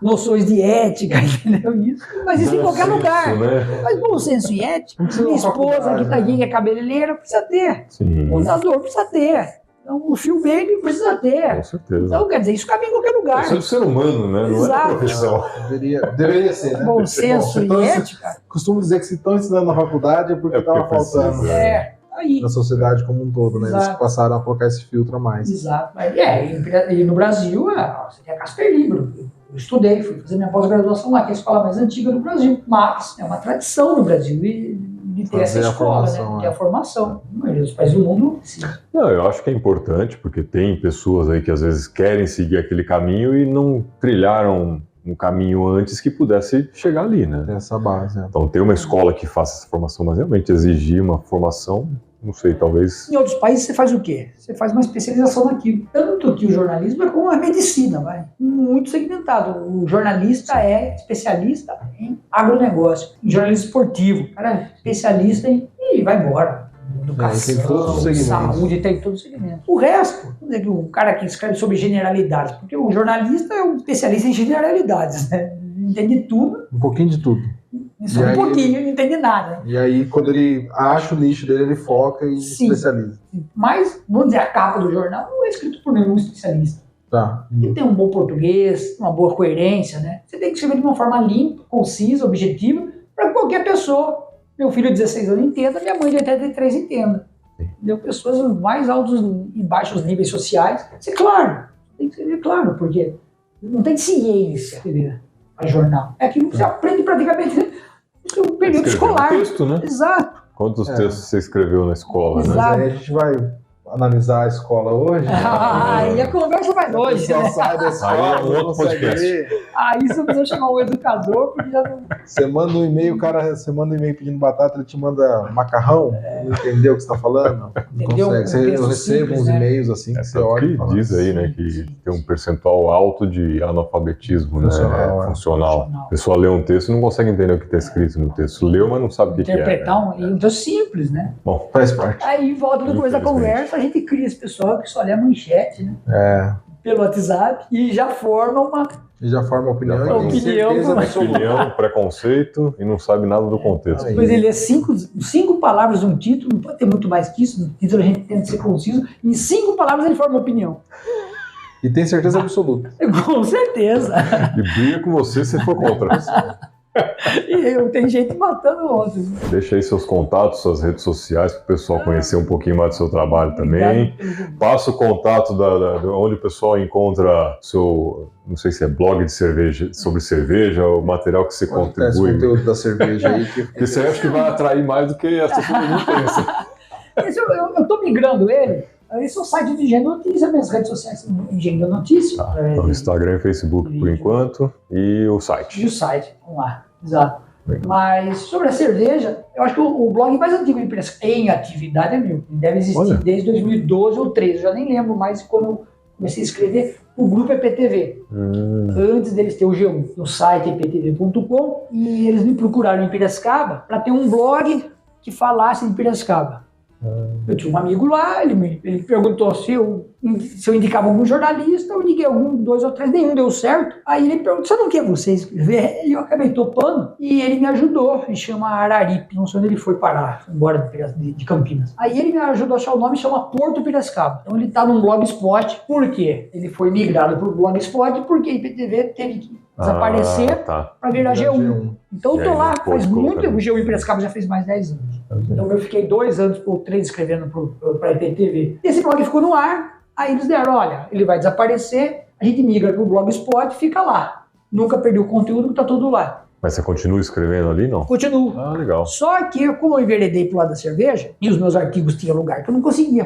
noções de ética, entendeu? Isso. Mas isso em qualquer lugar. Né? Mas bom senso e ética. Minha esposa, que tá aqui, que é cabeleireira, precisa ter. Sim. O contador precisa ter. Então, o fio baby precisa ter. Com certeza. Então, quer dizer, isso cabe em qualquer lugar. Isso é do ser humano, né? Não é da profissão. Deveria ser, né? Bom senso e ética. Costumo dizer que se estão ensinando na faculdade é porque estava faltando. aí. Na sociedade como um todo, né? Eles Exato. passaram a colocar esse filtro a mais. Exato. E no Brasil, você tem a Casper Libro. Eu estudei, fui fazer minha pós-graduação lá, que é a escola mais antiga do Brasil. Mas é uma tradição no Brasil de ter essa Fazer a escola, formação, né? Ter a formação. A maioria dos países do mundo, sim. Não, eu acho que é importante, porque tem pessoas aí que às vezes querem seguir aquele caminho e não trilharam um caminho antes que pudesse chegar ali, né? Tem essa base. Então ter uma escola que faça essa formação, mas realmente exigir uma formação, não sei, talvez... Em outros países você faz o quê? Você faz uma especialização naquilo. Tanto que o jornalismo é como a medicina, vai. Muito segmentado. O jornalista é especialista em agronegócio, em jornalismo esportivo. O cara é especialista e vai embora. Educação, tem todos os segmentos. saúde, tem todos os segmentos. O resto, vamos dizer que o cara que escreve sobre generalidades, porque o jornalista é um especialista em generalidades, né? Entende tudo, Um pouquinho de tudo. só um pouquinho, não entende nada. E aí, quando ele acha o nicho dele, ele foca e Sim. especializa. Mas, vamos dizer, a capa do jornal não é escrito por nenhum especialista. Tá. Tem que ter um bom português, uma boa coerência, né? Você tem que escrever de uma forma limpa, concisa, objetiva, para qualquer pessoa. Meu filho de 16 anos entenda, minha mãe de 83 entenda. Entendeu? Pessoas nos mais altos e baixos níveis sociais. Ser claro, tem que ser claro, porque não tem ciência para jornal. É aquilo que você aprende praticamente no seu período Escrever escolar. um texto, né? Exato. Quantos textos você escreveu na escola, né? Exato. Mas aí a gente vai analisar a escola hoje. E a conversa vai longe, Só né? sai da escola, Aí é um outro não consegue podcast. ler. Aí você precisa chamar um educador, porque já não... Você manda um e-mail, você manda um e-mail pedindo batata, ele te manda macarrão, não entendeu o que você está falando? Não Entendeu? consegue. Um Eu texto recebo simples, uns né? e-mails assim que É você tanto olha e que fala, diz aí, né, que tem um percentual alto de analfabetismo, Funcional, né? é. Funcional. A pessoa lê um texto e não consegue entender o que está escrito no texto. Leu, mas não sabe o que é. Interpretar Né? um texto simples, né? Bom, faz parte. Aí volta depois da Infelizmente. conversa, a gente cria esse pessoal que só lê a manchete, né? É, Pelo WhatsApp e já forma uma... e já forma opinião Já e forma tem opinião, certeza mas- absoluta. opinião, preconceito e não sabe nada do contexto. Aí. Depois ele lê cinco palavras um título, não pode ter muito mais que isso, no título a gente tenta ser conciso, em 5 palavras ele forma uma opinião. E tem certeza absoluta. Com certeza. E briga com você se for contra. E tem gente matando outros. Deixa aí seus contatos, suas redes sociais, para o pessoal conhecer um pouquinho mais do seu trabalho também. Obrigado. Passa o contato de onde o pessoal encontra seu, não sei se é blog de cerveja, sobre cerveja, o material que você Esse contribui. conteúdo da cerveja aí que Porque você acha que vai atrair mais do que as pessoas não pensam. Esse eu tô migrando ele. Esse é o site de Engenho Notícia, minhas redes sociais são Engenho Notícia. Então, Instagram e Facebook por enquanto e o E site. o site, vamos lá, exato. Mas sobre a cerveja, eu acho que o blog mais antigo em atividade é meu. Deve existir Olha. desde 2012 ou 2013, eu já nem lembro mais quando eu comecei a escrever. O grupo é PTV. Antes deles ter o G1, o site é ptv.com, e eles me procuraram em Piracicaba para ter um blog que falasse de Piracicaba. Eu tinha um amigo lá, ele perguntou se eu indicava algum jornalista, eu indiquei 2 ou 3, nenhum deu certo. Aí ele perguntou, sabe o que é você escrever? E eu acabei topando, e ele me ajudou, ele chama Araripe, não sei onde ele foi parar, foi embora de Campinas. Aí ele me ajudou a achar o nome, chama Porto Piracicaba. Então ele tá num Blogspot, por quê? Ele foi migrado pro Blogspot porque a IPTV teve que desaparecer Tá. para virar G1. Então eu E tô aí lá não faz pode muito colocar. tempo, o G1 em Piracicaba já fez mais 10 anos. Então eu fiquei 2 anos ou 3 escrevendo para a IPTV. Esse blog ficou no ar, aí eles deram, olha, ele vai desaparecer, a gente migra para o Blogspot e fica lá. Nunca perdeu o conteúdo, tá tudo lá. Mas você continua escrevendo ali, não? Continuo. Ah, legal. Só que, como eu enveredei pro lado da cerveja, e os meus artigos tinham lugar que eu não conseguia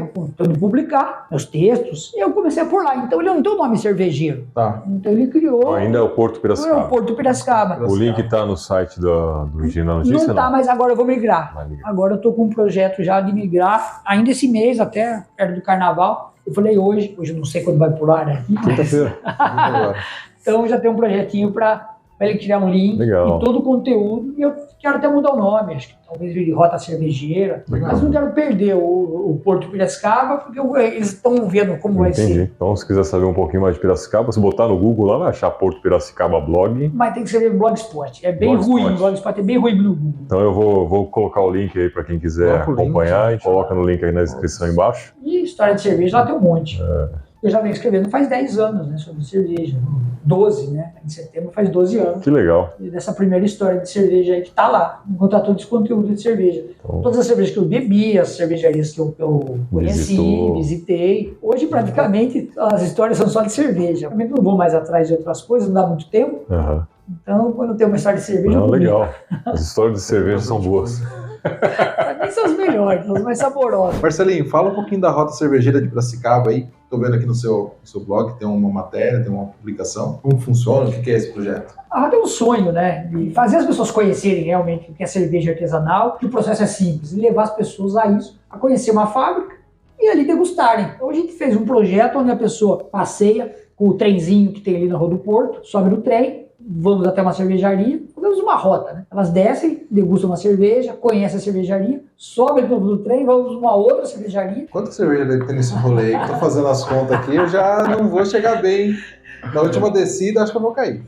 publicar, meus textos, eu comecei a pôr lá. Então ele não tem o nome cervejeiro. Tá. Então ele criou Ainda é o Porto o Piracicaba. Porto Piracicaba. O link tá no site do Engenho da Notícia, Não tá, mas agora eu vou migrar. Vai ligar. Agora eu tô com um projeto já de migrar, ainda esse mês, até perto do carnaval. Eu falei hoje eu não sei quando vai pular, né? Quinta-feira. Agora. Então já tem um projetinho para ele criar um link Legal. e todo o conteúdo. E eu quero até mudar o nome, acho que talvez vire Rota Cervejeira. Legal. Mas não quero perder o Porto Piracicaba, porque eles estão vendo como vai Entendi. ser. Então, se quiser saber um pouquinho mais de Piracicaba, se botar no Google lá, vai achar Porto Piracicaba Blog. Mas tem que escrever Blogspot. É bem Blogspot. ruim, Blogspot é bem ruim no Google. Então eu vou colocar o link aí para quem quiser Coloca o link, acompanhar gente. e coloca no link aí na descrição embaixo. E história de cerveja lá tem um monte. Eu já venho escrevendo faz 10 anos, né, sobre cerveja. 12, né? Em setembro faz 12 anos. Que legal. E dessa primeira história de cerveja aí que tá lá. Encontrar todo esse conteúdo de cerveja. Então, Todas as cervejas que eu bebi, as cervejarias que eu conheci, visitei. Hoje, praticamente, as histórias são só de cerveja. Eu não vou mais atrás de outras coisas, não dá muito tempo. aham. Então, quando tem uma história de cerveja, Não, eu publico. legal. As histórias de cerveja são boas. Pra mim são as melhores, são as mais saborosas. Marcelinho, fala um pouquinho da Rota Cervejeira de Piracicaba aí. Tô vendo aqui no seu blog, tem uma matéria, tem uma publicação. Como funciona? O que é esse projeto? A Rota é um sonho, né? De fazer as pessoas conhecerem realmente o que é cerveja artesanal, que o processo é simples, e levar as pessoas a isso, a conhecer uma fábrica e ali degustarem. Então a gente fez um projeto onde a pessoa passeia com o trenzinho que tem ali na Rua do Porto, sobe no trem, vamos até uma cervejaria, fazemos uma rota, né? Elas descem, degustam uma cerveja, conhecem a cervejaria, sobem de novo no trem, vamos numa outra cervejaria. Quanta cerveja deve ter nesse rolê aí? Tô fazendo as contas aqui, eu já não vou chegar bem. Na última descida, acho que eu vou cair.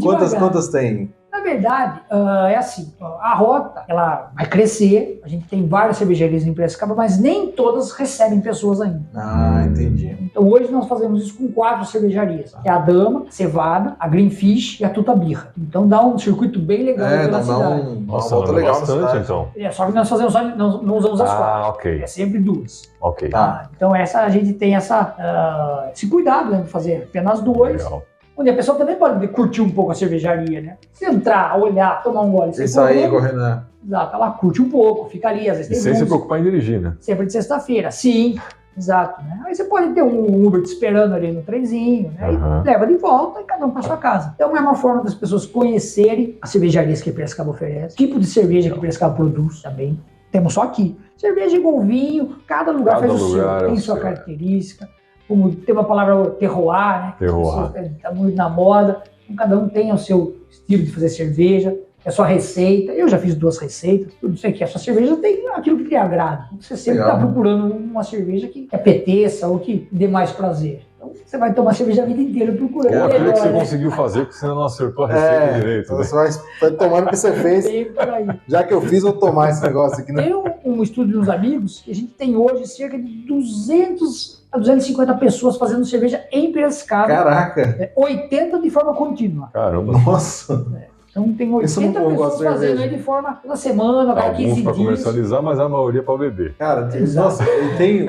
Quantas tem? Na verdade, é assim, a rota, ela vai crescer, a gente tem várias cervejarias em Piracicaba, mas nem todas recebem pessoas ainda. Ah, entendi. Então hoje nós fazemos isso com 4 cervejarias, que é a Dama, a Cevada, a Greenfish e a Tuta Birra. Então dá um circuito bem legal pela cidade. Uma volta legal bastante, na cidade. então. Só que nós fazemos não usamos as 4. Ok. É sempre 2. Ok. Tá. Então a gente tem esse cuidado, né, de fazer apenas 2. Legal. Onde a pessoa também pode curtir um pouco a cervejaria, né? Se entrar, olhar, tomar um gole. Isso aí, correndo, né? Exato, ela curte um pouco, fica ali, às vezes E tem sem se música, preocupar em dirigir, né? sempre de sexta-feira, sim, exato, né? Aí você pode ter um Uber te esperando ali no trenzinho, né? Aham. E leva de volta e cada um para sua casa. Então é uma forma das pessoas conhecerem as cervejarias que a Piracicaba oferece, tipo de cerveja que a Piracicaba produz também. Temos só aqui. Cerveja igual vinho, cada lugar Cada faz o lugar seu, é o tem sua seu. característica. Como tem uma palavra terroir, né? Terroir. Está muito na moda. Então, cada um tem o seu estilo de fazer cerveja, a sua receita. Eu já fiz 2 receitas, tudo isso aqui. A sua cerveja tem aquilo que lhe agrada. Você sempre está Legal. procurando uma cerveja que apeteça ou que dê mais prazer. Então você vai tomar cerveja a vida inteira procurando É o aquilo melhor, que você né? conseguiu fazer, porque você não acertou a receita direito, né? Você vai tomando o que você fez. Bem por aí. Já que eu fiz, eu vou tomar esse negócio aqui, né? Tem um estudo de uns amigos que a gente tem hoje cerca de 200 a 250 pessoas fazendo cerveja em Piracicaba. Caraca! 80 de forma contínua. Caramba. Nossa! Então tem Isso não 80 foi um pessoas gosto de fazendo cerveja. aí de forma toda semana, cada Alguns 15 para dias. comercializar, mas a maioria para beber. Cara, Exato.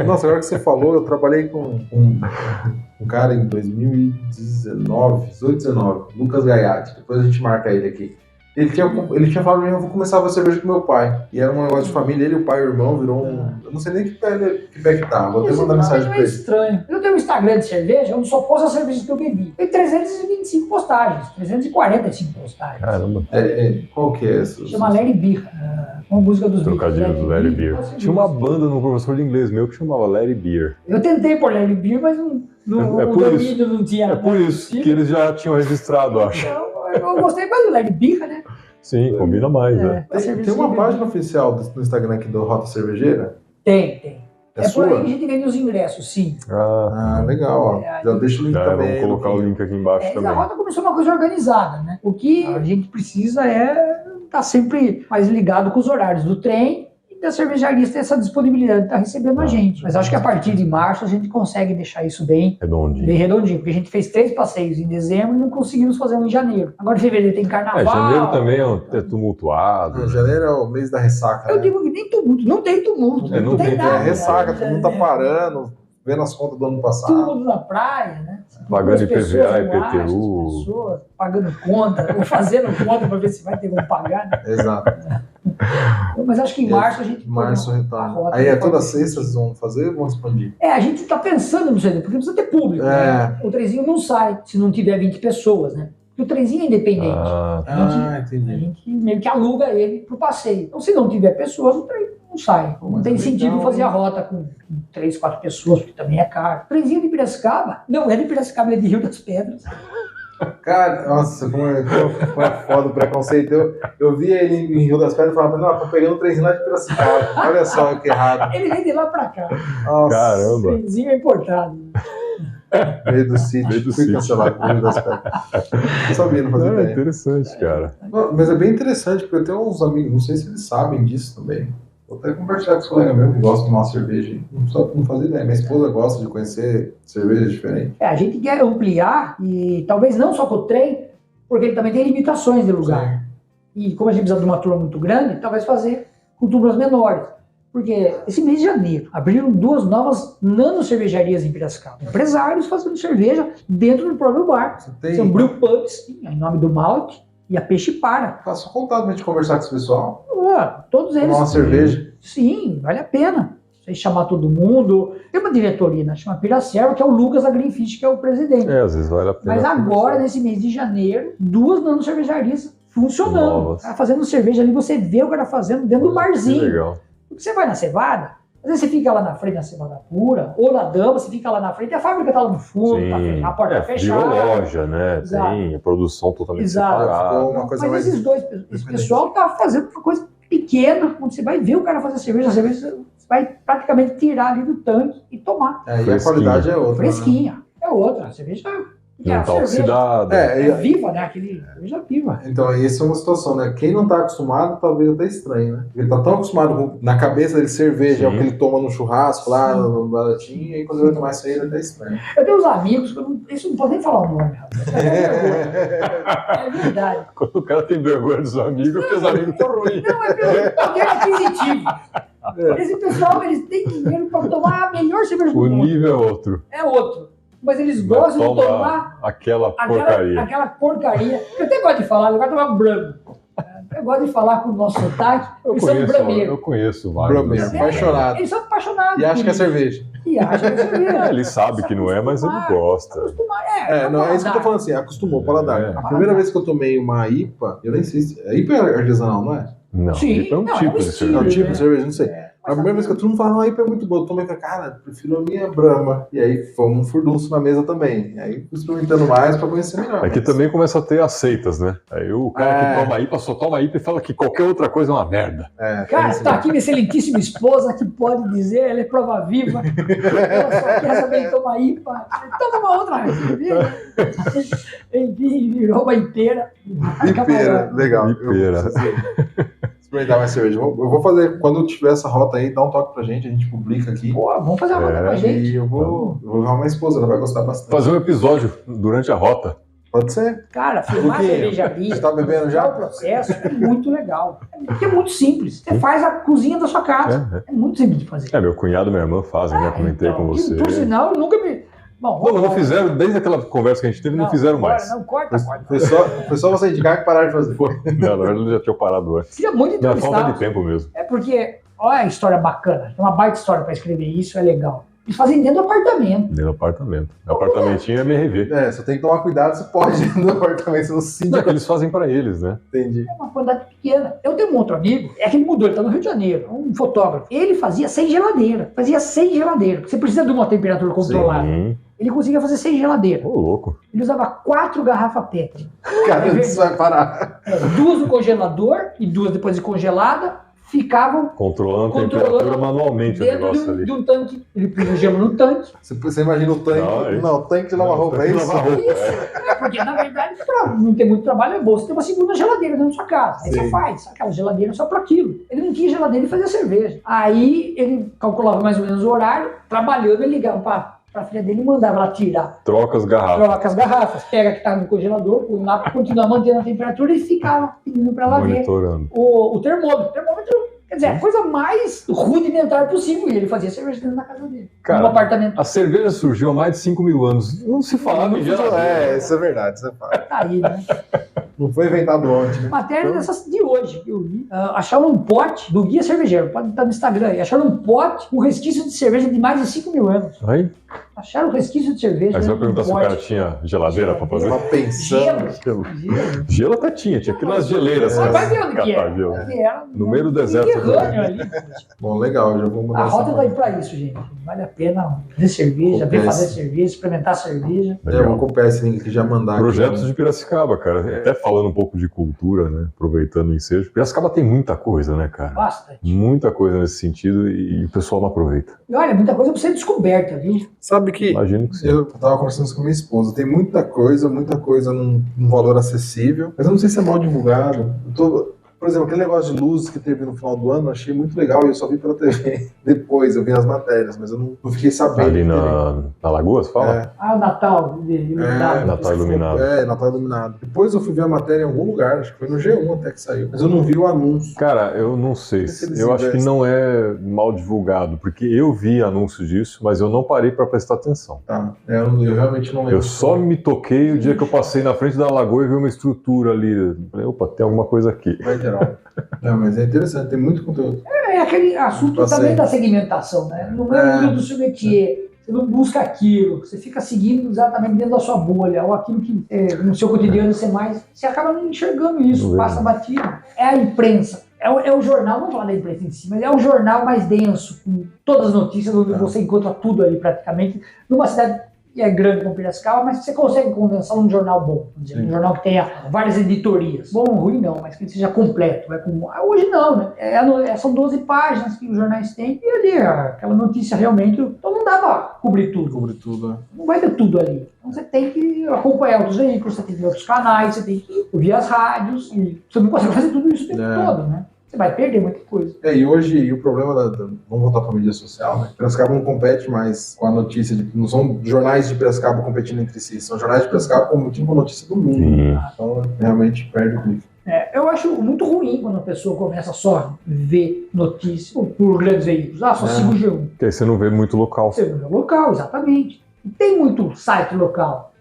nossa, agora que você falou, eu trabalhei com um cara em 2019, 19, Lucas Gaiati. Depois a gente marca ele aqui. Ele tinha falado pra mim, eu vou começar a fazer cerveja com meu pai. E era um negócio de família, ele, o pai e o irmão, virou um... Eu não sei nem que pé que tá, vou até Isso mandar mensagem não pra é ele. estranho. Eu tenho um Instagram de cerveja, onde só posto as cervejas que eu bebi. Tem 325 postagens, 345 postagens. Caramba. Qual que é essa? Chama Larry Beer, uma música dos Trocadilho do Larry Beer. Tinha uma banda no professor de inglês meu que chamava Larry Beer. Eu tentei pôr Larry Beer, mas É o por domínio não tinha. É por isso que eles já tinham registrado, acho. Então, eu gostei mais do Larry Beer, né? Sim, combina mais, né? Tem uma página oficial no Instagram aqui do Rota Cervejeira? Tem. É por sua? aí que a gente vende os ingressos, sim. Ah, legal, ó. Já deixa o link Já, também. vamos colocar o link aqui embaixo A também. rota começou uma coisa organizada, né? O que a gente precisa é estar sempre mais ligado com os horários do trem e das cervejarias ter essa disponibilidade de estar recebendo a gente. Mas acho que a partir de março a gente consegue deixar isso bem Redondinho. redondinho, porque a gente fez 3 passeios em dezembro e não conseguimos fazer um em janeiro. Agora em fevereiro tem carnaval. Janeiro também é tumultuado. Janeiro é o mês da ressaca. Eu né? digo que nem tumulto, não tem tumulto, É, não, não tem tem, nada. É ressaca, todo mundo tá É, parando, vendo as contas do ano Todo passado. mundo na praia, né? Pagando As IPVA, pessoas no ar, IPTU. as pessoas pagando conta, ou fazendo conta para ver se vai ter como pagar. Né? Exato. Mas acho que em março a gente... Março a retorna. rota Aí é retorna. toda sexta vocês vão fazer ou vão expandir? A gente está pensando no CD, porque precisa ter público. Né? O trenzinho não sai se não tiver 20 pessoas, né? Porque o trenzinho é independente. A entendi. gente meio que aluga ele pro passeio. Então, se não tiver pessoas, o trem não sai. Não Mas tem é sentido legal, fazer a hein? rota com 3, 4 pessoas, porque também é caro. O trenzinho de Piracicaba não é de Piracicaba, ele é de Rio das Pedras. Cara, nossa, como é foda o preconceito. Eu vi ele em Rio das Pedras e falava, não, tô pegando o trenzinho lá de Piracicaba. Olha só que errado. Ele vem de lá pra cá. Nossa, O Caramba. trenzinho é importado. meio do sítio. Meio do Fui sítio. cancelado por Rio das Pedras. Não sabia, não fazia É ideia. interessante, cara. Não, mas é bem interessante, porque eu tenho uns amigos, não sei se eles sabem disso também. Vou até compartilhar com os colegas meus que gostam de tomar uma cerveja. Não fazia ideia. Minha esposa gosta de conhecer cervejas diferentes. A gente quer ampliar, e talvez não só com o trem, porque ele também tem limitações de lugar. E como a gente precisa de uma turma muito grande, talvez fazer com turmas menores. Porque esse mês de janeiro abriram 2 novas nano-cervejarias em Piracicaba. Empresários fazendo cerveja dentro do próprio bar. São brew pubs, em nome do malte, e a Peixe Para. Faço contato pra gente conversar com esse pessoal. Todos eles. Tomar uma cerveja. Sim, vale a pena. Você chamar todo mundo. Tem uma diretoria, né? Chama Piracicaba, que é o Lucas da Greenfish, que é o presidente. Às vezes vale a pena. Mas agora, nesse mês de janeiro, 2 nano-cervejarias funcionando. O cara fazendo cerveja ali, você vê o cara fazendo dentro do barzinho. Que legal. Porque você vai na cevada, às vezes você fica lá na frente na cevada pura, ou na dama, você fica lá na frente, e a fábrica tá lá no fundo, a porta tá fechada. Virou loja, né? Exato. Tem a produção totalmente Exato. separada. Uma coisa Mas mais... esse pessoal tá fazendo uma coisa pequena, quando você vai ver o cara fazer cerveja, você vai praticamente tirar ali do tanque e tomar. E a qualidade é outra. Fresquinha. Né? É outra. A cerveja Não tá oxidada. é viva, né? Cerveja viva. Então, isso é uma situação, né? Quem não tá acostumado, talvez até estranho, né? Ele tá tão acostumado com, na cabeça dele, cerveja, é o que ele toma no churrasco lá, no baratinho, e aí quando ele vai tomar isso aí, ele até estranho. Eu tenho uns amigos, isso não pode nem falar o nome, rapaz. É verdade. Quando o cara tem vergonha dos amigos, porque os amigos estão ruins. Não, é pelo poder aquisitivo. Esse pessoal, eles têm dinheiro para tomar a melhor cerveja do O mundo. nível é outro. É outro. Mas eles gostam de tomar aquela porcaria. Aquela porcaria. Eu até gosto de falar, eu gosto de tomar branco. Eu gosto de falar com o nosso sotaque. Eles são brameiros. Eu conheço vários. Brameiro, apaixonado. Eles são apaixonados. E acha que é cerveja. E acha que é cerveja. Ele sabe que não é, mas ele gosta. Não, é isso que eu tô falando assim, acostumou o paladar. A primeira vez que eu tomei uma IPA, eu nem sei se... A IPA é artesanal, não é? Não, Sim, é um tipo de cerveja. É um tipo de cerveja, não sei. A primeira vez que todo mundo fala, não, a IPA é muito boa. Eu tomei e falei, cara, prefiro a minha Brahma. E aí foi um furdunço na mesa também. E aí fui experimentando mais pra conhecer melhor. Aqui também começa a ter aceitas, né? Aí o cara que toma IPA só toma IPA e fala que qualquer outra coisa é uma merda. Cara, tá aqui minha excelentíssima esposa que pode dizer, ela é prova viva. Ela só quer saber tomar IPA. Toma uma outra cerveja. Enfim, virou uma inteira. Ipeira, legal. Ipeira. Experimentar mais cerveja. Eu vou fazer, quando tiver essa rota aí, dá um toque pra gente, a gente publica aqui. Pô, vamos fazer uma rota pra gente. E eu vou levar uma esposa, ela vai gostar bastante. Fazer um episódio durante a rota. Pode ser. Cara, filmar cervejaria. Você tá bebendo já? O processo é muito legal. Porque é muito simples. Você faz a cozinha da sua casa. É muito simples de fazer. Meu cunhado e minha irmã fazem, né? Comentei com você. Por sinal, eu nunca me... Bom, não fizeram, desde aquela conversa que a gente teve, não fizeram mais. Não, corta. Foi só você indicar que pararam de fazer. Não, na verdade, já tinha parado antes. Fica muito entrevistado. Falta de tempo mesmo. É porque, olha a história bacana. Tem uma baita história pra escrever isso, é legal. Eles fazem dentro do apartamento. Dentro do apartamento. O apartamentinho é MRV. Você tem que tomar cuidado, você pode ir no apartamento, você não se sente. Não, é que eles fazem pra eles, né? Entendi. É uma quantidade pequena. Eu tenho um outro amigo, é que ele mudou, ele tá no Rio de Janeiro, um fotógrafo. Ele fazia 6 geladeiras. Você precisa de uma temperatura controlada. Sim. Ele conseguia fazer 6 geladeiras. Ô, louco. Ele usava 4 garrafas PET. Cara, isso vai parar. 2 no congelador e 2 depois de congelada. Ficavam controlando a temperatura manualmente o negócio ali. De um tanque. Ele põe gelo no tanque. Você imagina o tanque. Não, o tanque de lavar roupa, é isso? Porque, na verdade, pra não ter muito trabalho, é bom você ter uma segunda geladeira dentro da sua casa. Aí você faz aquela geladeira só para aquilo. Ele não tinha geladeira e fazia cerveja. Aí ele calculava mais ou menos o horário, trabalhando, ele ligava pra filha dele e mandava ela tirar. Troca as garrafas. Pega que tá no congelador, põe lá pra continuar mantendo a temperatura e ficava pedindo pra ela ver o termômetro. Quer dizer, a coisa mais rudimentar possível. E ele fazia cerveja dentro da casa dele. Cara, no apartamento. A cerveja surgiu há mais de 5 mil anos. Não se falava em geladeira. Isso é verdade, você fala. Tá aí, né? Não foi inventado ontem. Né? Matéria dessas de hoje que eu vi. Acharam um pote do Guia Cervejeiro. Pode estar no Instagram aí. Acharam um pote com resquício de cerveja de mais de 5 mil anos. Aí? Acharam resquício de cerveja. Aí você vai perguntar se o cara tinha geladeira pra fazer? Uma pensão. Gelo até tinha aquelas geleiras. Vai ver onde que era. No meio do deserto. Ali. Bom, legal, já vou mudar. A rota vai pra isso, gente. Vale a pena ver cerveja, ver fazer cerveja, experimentar cerveja. Eu vou copiar esse link que já mandar. Projetos de Piracicaba, cara. Até falando um pouco de cultura, né? Aproveitando o ensejo. Piracicaba tem muita coisa, né, cara? Bastante. Muita coisa nesse sentido e o pessoal não aproveita. E olha, muita coisa pra ser descoberta, viu? Sabe que imagino que sim. Eu tava conversando com minha esposa. Tem muita coisa num valor acessível. Mas eu não sei se é mal divulgado. Por exemplo, aquele negócio de luzes que teve no final do ano, eu achei muito legal e eu só vi pela TV depois, eu vi as matérias, mas eu não fiquei sabendo. Ali na Lagoa, você fala? Ah, o Natal iluminado. Natal iluminado. Natal iluminado. Depois eu fui ver a matéria em algum lugar, acho que foi no G1 até que saiu, mas eu não vi o anúncio. Cara, eu não sei. Eu acho que não é mal divulgado, porque eu vi anúncio disso, mas eu não parei pra prestar atenção. Tá, eu realmente não lembro. Eu só me toquei o dia que eu passei na frente da lagoa e vi uma estrutura ali. Falei, opa, tem alguma coisa aqui. Vai geral. Mas é interessante, tem muito conteúdo. É aquele assunto também da segmentação, né? No mundo do seu métier, você não busca aquilo, você fica seguindo exatamente dentro da sua bolha, ou aquilo que no seu cotidiano você acaba não enxergando isso, passa batido. É a imprensa. É o jornal, não falar da imprensa em si, mas é o jornal mais denso, com todas as notícias, onde você encontra tudo ali praticamente, numa cidade que é grande como Piracicaba, mas você consegue condensar num jornal bom, um jornal que tenha várias editorias. Bom ou ruim não, mas que ele seja completo. Hoje não, né? São 12 páginas que os jornais têm, e ali aquela notícia realmente, então não dá pra cobrir tudo. Não vai ter tudo ali. Então você tem que acompanhar outros veículos, você tem que ver outros canais, você tem que ouvir as rádios, e você não consegue fazer tudo isso o tempo todo, né? Você vai perder muita coisa. E hoje, o problema vamos voltar para a mídia social, né? Piracicaba não compete mais com a notícia, não são jornais de Piracicaba competindo entre si, são jornais de Piracicaba competindo com a notícia do mundo. Então, realmente perde o clique. Eu acho muito ruim quando a pessoa começa só a ver notícias por grandes veículos. Só sigo o G1. Porque aí você não vê muito local. Você vê local, exatamente. E tem muito site local.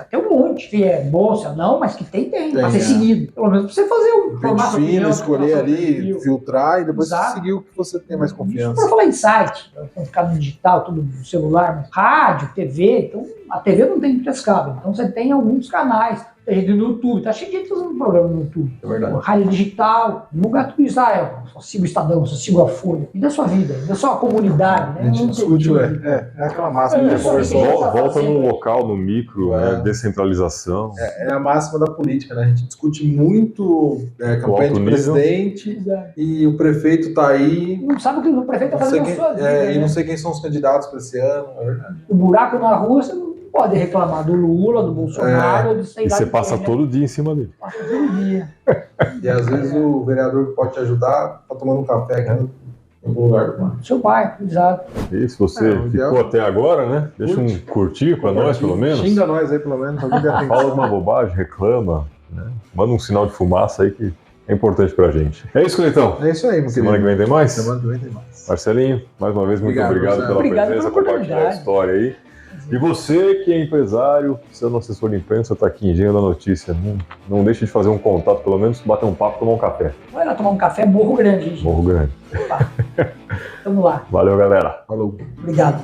Tem um monte, que é bom, se não, mas que tem pra ser seguido. Pelo menos pra você fazer um formato fino, escolher ali, filtrar e depois seguir o que você tem mais confiança. Para falar em site, pra ficar no digital, tudo no celular, mas rádio, TV, então a TV não tem Piracicaba, então você tem alguns canais. Tem gente no YouTube, tá cheio de gente fazendo programa no YouTube. É verdade. Rádio digital, divulgar tudo isso. Eu só sigo o Estadão, só sigo a Folha. E da sua vida, da sua comunidade, né? A gente discute, é aquela máxima que a gente conversou. Volta no local, no micro, descentralização. É a máxima da política, né? A gente discute muito campanha de presidente e o prefeito tá aí. Não sabe o que o prefeito tá fazendo na sua vida. E não sei quem são os candidatos para esse ano, é verdade. O buraco na rua, você não pode reclamar do Lula, do Bolsonaro, ou do sei lá. E você passa todo dia em cima dele. Passa todo dia. E às vezes o vereador que pode te ajudar tá tomando um café aqui no lugar do mar. Seu pai, exato. E se você ficou até agora, né? Deixa um curtir pra nós, pelo menos. Xinga nós aí, pelo menos. Fala uma bobagem, reclama, né? Manda um sinal de fumaça aí que é importante pra gente. É isso, Cleitão? É isso aí, meu querido. Semana que vem tem mais? Semana que vem tem mais. Marcelinho, mais uma vez, muito obrigado pela presença, compartilhar a história aí. E você que é empresário, seu assessor de imprensa está aqui em Engenho da Notícia, não deixe de fazer um contato, pelo menos bater um papo, tomar um café. Vai lá tomar um café, Morro Grande, gente. Morro Grande. Vamos lá. Valeu, galera. Falou. Obrigado.